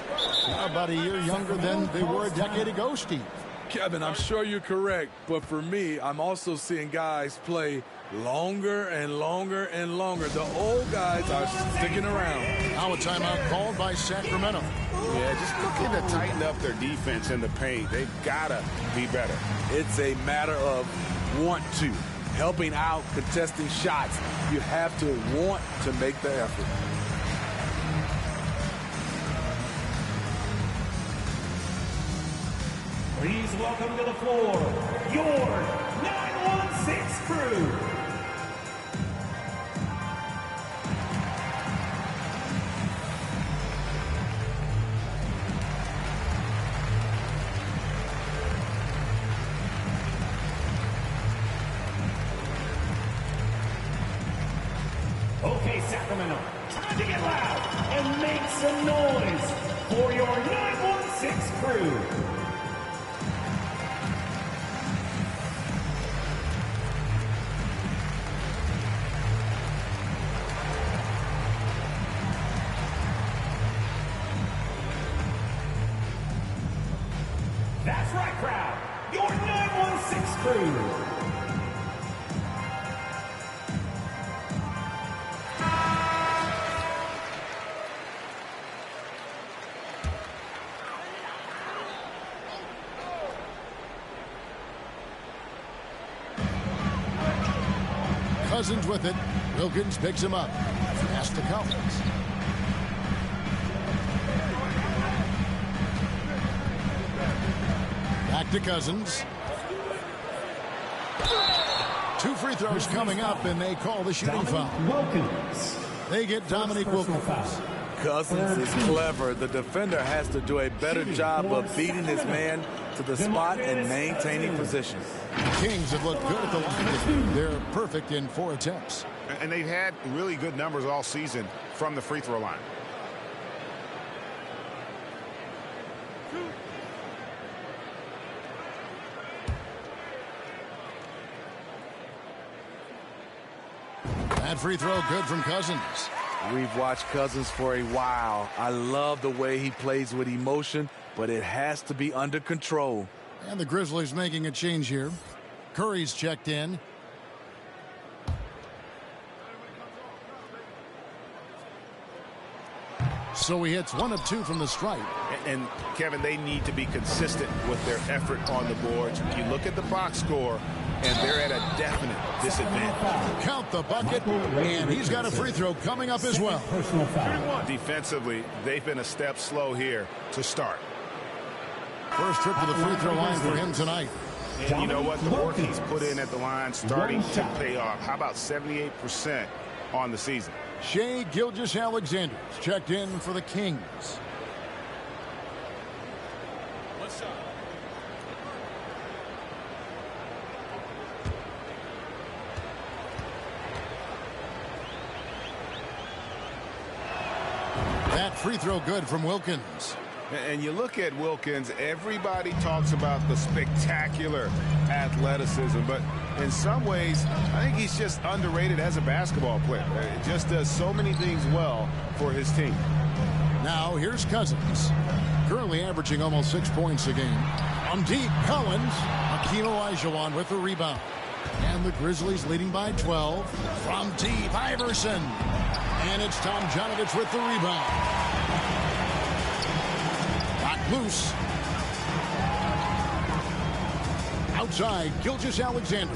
about a year younger than they were a decade ago, Steve. Kevin, I'm sure you're correct, but for me, I'm also seeing guys play longer and longer and longer. The old guys are sticking around. Now a timeout called by Sacramento. Yeah, just looking to tighten up their defense in the paint. They've got to be better. It's a matter of want to. Helping out, contesting shots. You have to want to make the effort. Please welcome to the floor, your 916 crew. Sacramento. Time to get loud and make some noise for your 916 crew. That's right, crowd. Your 916 crew. Cousins with it. Wilkins picks him up. Pass to Collins. Back to Cousins. 2 free throws coming up, and they call the shooting foul. Wilkins. They get Dominique Wilkins. Cousins is clever. The defender has to do a better job of beating his man to the spot and maintaining position. The Kings have looked good at the line. They're perfect in 4 attempts. And they've had really good numbers all season from the free throw line. That free throw good from Cousins. We've watched Cousins for a while. I love the way he plays with emotion, but it has to be under control. And the Grizzlies making a change here. Curry's checked in. So he hits 1 of 2 from the stripe. And Kevin, they need to be consistent with their effort on the boards. You look at the box score, and they're at a definite disadvantage. Count the bucket, and he's got a free throw coming up as well. Defensively, they've been a step slow here to start. First trip to the free throw line for him tonight. And you know what? The work he's put in at the line starting to pay off. How about 78% on the season? Shai Gilgeous-Alexander checked in for the Kings. What's up? That free throw good from Wilkins. And you look at Wilkins, everybody talks about the spectacular athleticism, but in some ways, I think he's just underrated as a basketball player. He just does so many things well for his team. Now here's Cousins, currently averaging almost 6 points a game. On deep, Collins, Hakeem Olajuwon with the rebound. And the Grizzlies leading by 12. From deep, Iverson. And it's Tomjanovich with the rebound. Loose. Outside, Gilgeous-Alexander.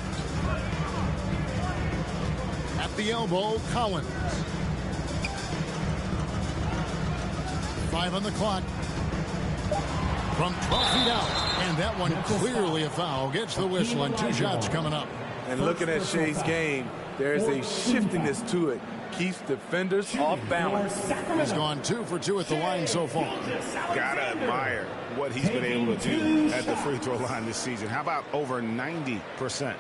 At the elbow, Collins. 5 on the clock. From 12 feet out. And that one clearly a foul. Gets the whistle and 2 shots coming up. And looking at Shai's game, there's a shiftiness to it. Keeps defenders off balance. He's gone 2 for 2 at the line so far. Gotta admire what he's been able to do at the free throw line this season. How about over 90%?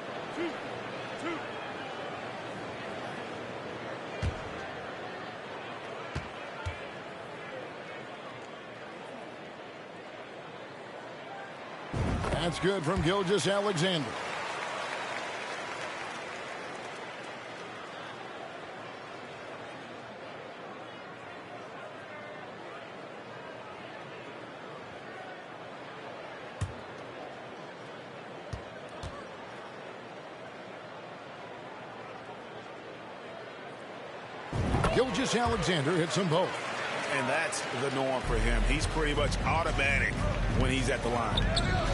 That's good from Gilgeous-Alexander. Gilgeous-Alexander hits them both. And that's the norm for him. He's pretty much automatic when he's at the line.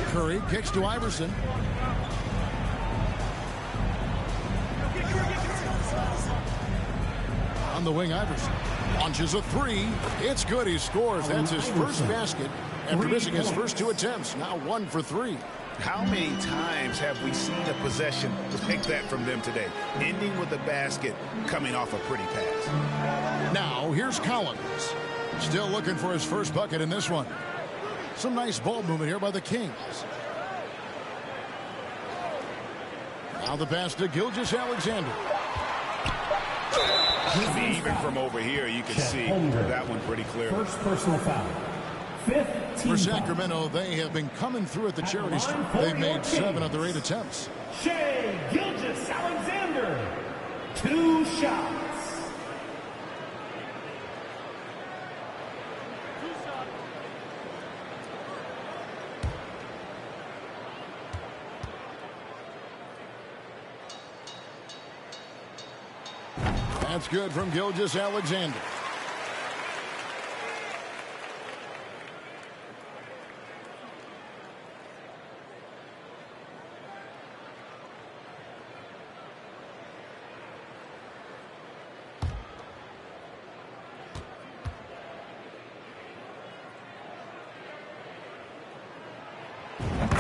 Curry kicks to Iverson. On the wing, Iverson launches a 3. It's good. He scores. That's his first basket after missing his first 2 attempts. Now 1 for 3. How many times have we seen a possession like that from them today? Ending with a basket, coming off a pretty pass. Now here's Collins. Still looking for his first bucket in this one. Some nice ball movement here by the Kings. Now the pass to Gilgeous-Alexander. He even from over here, you can see that one pretty clearly. First personal foul. Fifth team For Sacramento, they have been coming through at the charity stripe. They've made 7 of their 8 attempts. Shai Gilgeous-Alexander. 2 shots. That's good from Gilgeous-Alexander.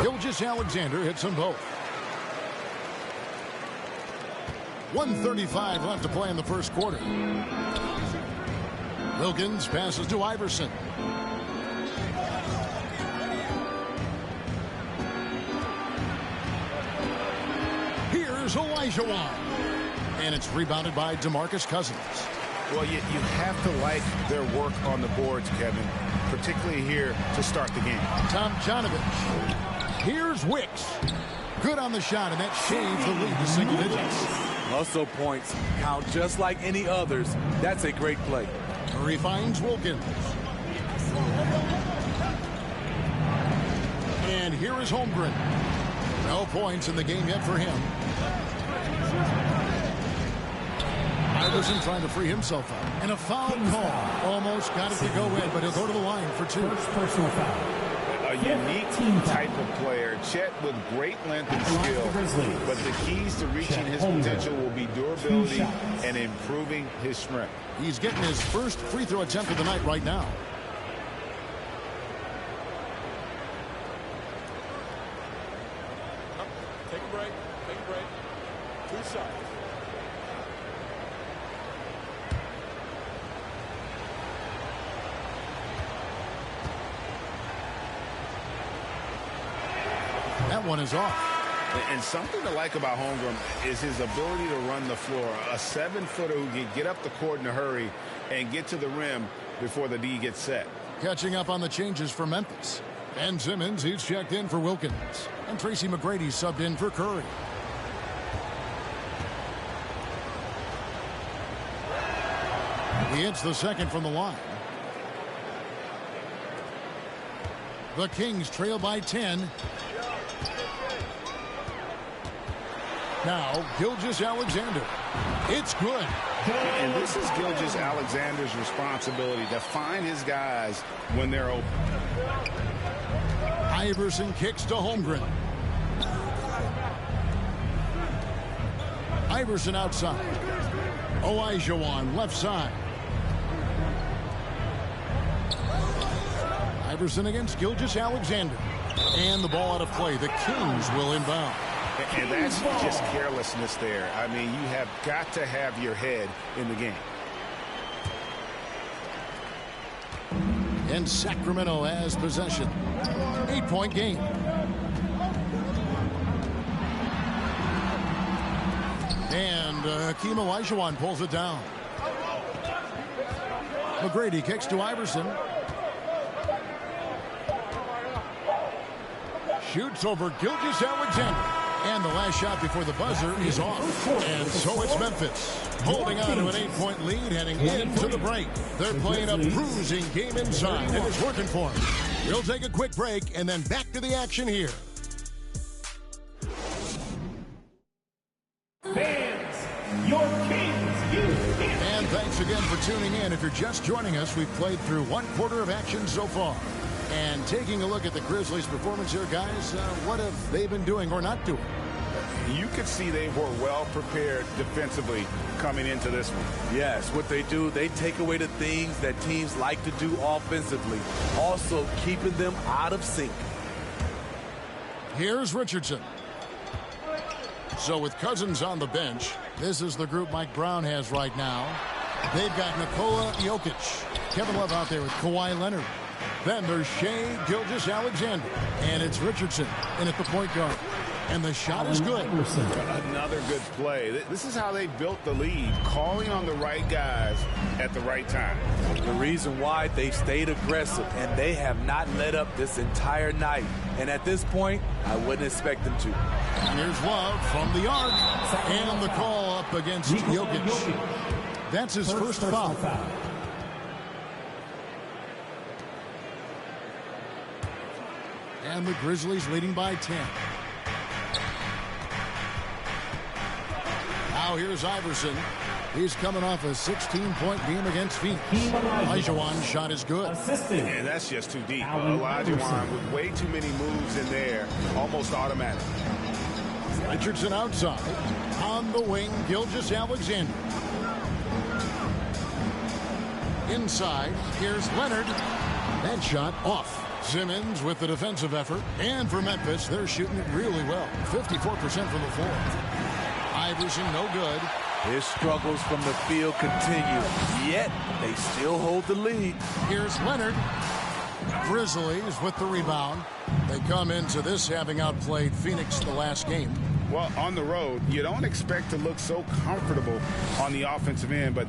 Gilgeous-Alexander hits them both. 1:35 left to play in the first quarter. Wilkins passes to Iverson. Here's Olajuwon. And it's rebounded by DeMarcus Cousins. Well, you have to like their work on the boards, Kevin, particularly here to start the game. Tomjanovich. Here's Wicks. Good on the shot, and that shaves the lead to single digits. Hustle points count just like any others. That's a great play. Murray finds Wilkins. And here is Holmgren. No points in the game yet for him. Iverson trying to free himself up. And a foul call. Almost got it to go in, but he'll go to the line for 2. First personal foul. A unique type of player. Chet with great length and skill. But the keys to reaching his potential will be durability and improving his strength. He's getting his first free throw attempt of the night right now. Take a break. Take a break. 2 shots. That one is off. And something to like about Holmgren is his ability to run the floor. A 7-footer who can get up the court in a hurry and get to the rim before the D gets set. Catching up on the changes for Memphis. Ben Simmons, he's checked in for Wilkins. And Tracy McGrady subbed in for Curry. He hits the second from the line. The Kings trail by 10. Now, Gilgeous-Alexander. It's good. And this is Gilgeous-Alexander's responsibility to find his guys when they're open. Iverson kicks to Holmgren. Iverson outside. Olajuwon left side. Iverson against Gilgeous-Alexander. And the ball out of play. The Kings will inbound. And that's just carelessness there. I mean, you have got to have your head in the game. And Sacramento has possession. 8-point game. And Hakeem Olajuwon pulls it down. McGrady kicks to Iverson. Shoots over Gilgeous-Alexander. And the last shot before the buzzer is off. And so it's Memphis holding on to an 8-point lead heading into the break. They're playing a bruising game inside, and it's working for them. We'll take a quick break and then back to the action here. Fans, your Kings youth. And thanks again for tuning in. If you're just joining us, we've played through 1 quarter of action so far. And taking a look at the Grizzlies' performance here, guys, what have they been doing or not doing? You could see they were well prepared defensively coming into this one. Yes, what they do, they take away the things that teams like to do offensively, also keeping them out of sync. Here's Richardson. So with Cousins on the bench, this is the group Mike Brown has right now. They've got Nikola Jokic, Kevin Love out there with Kawhi Leonard. Then there's Shai Gilgeous-Alexander, and it's Richardson in at the point guard. And the shot is good. Another good play. This is how they built the lead, calling on the right guys at the right time. The reason why they've stayed aggressive, and they have not let up this entire night. And at this point, I wouldn't expect them to. Here's Love from the arc. And the call up against Jokic. That's his first foul. And the Grizzlies leading by 10. Now here's Iverson. He's coming off a 16-point game against Phoenix. Olajuwon's shot is good. And that's just too deep. Olajuwon with way too many moves in there, almost automatic. Richardson outside. On the wing, Gilgeous-Alexander. Inside, here's Leonard. That shot off. Simmons with the defensive effort. And for Memphis, they're shooting it really well. 54% from the floor. Iverson, no good. His struggles from the field continue, yet they still hold the lead. Here's Leonard. Grizzlies with the rebound. They come into this having outplayed Phoenix the last game. Well, on the road, you don't expect to look so comfortable on the offensive end, but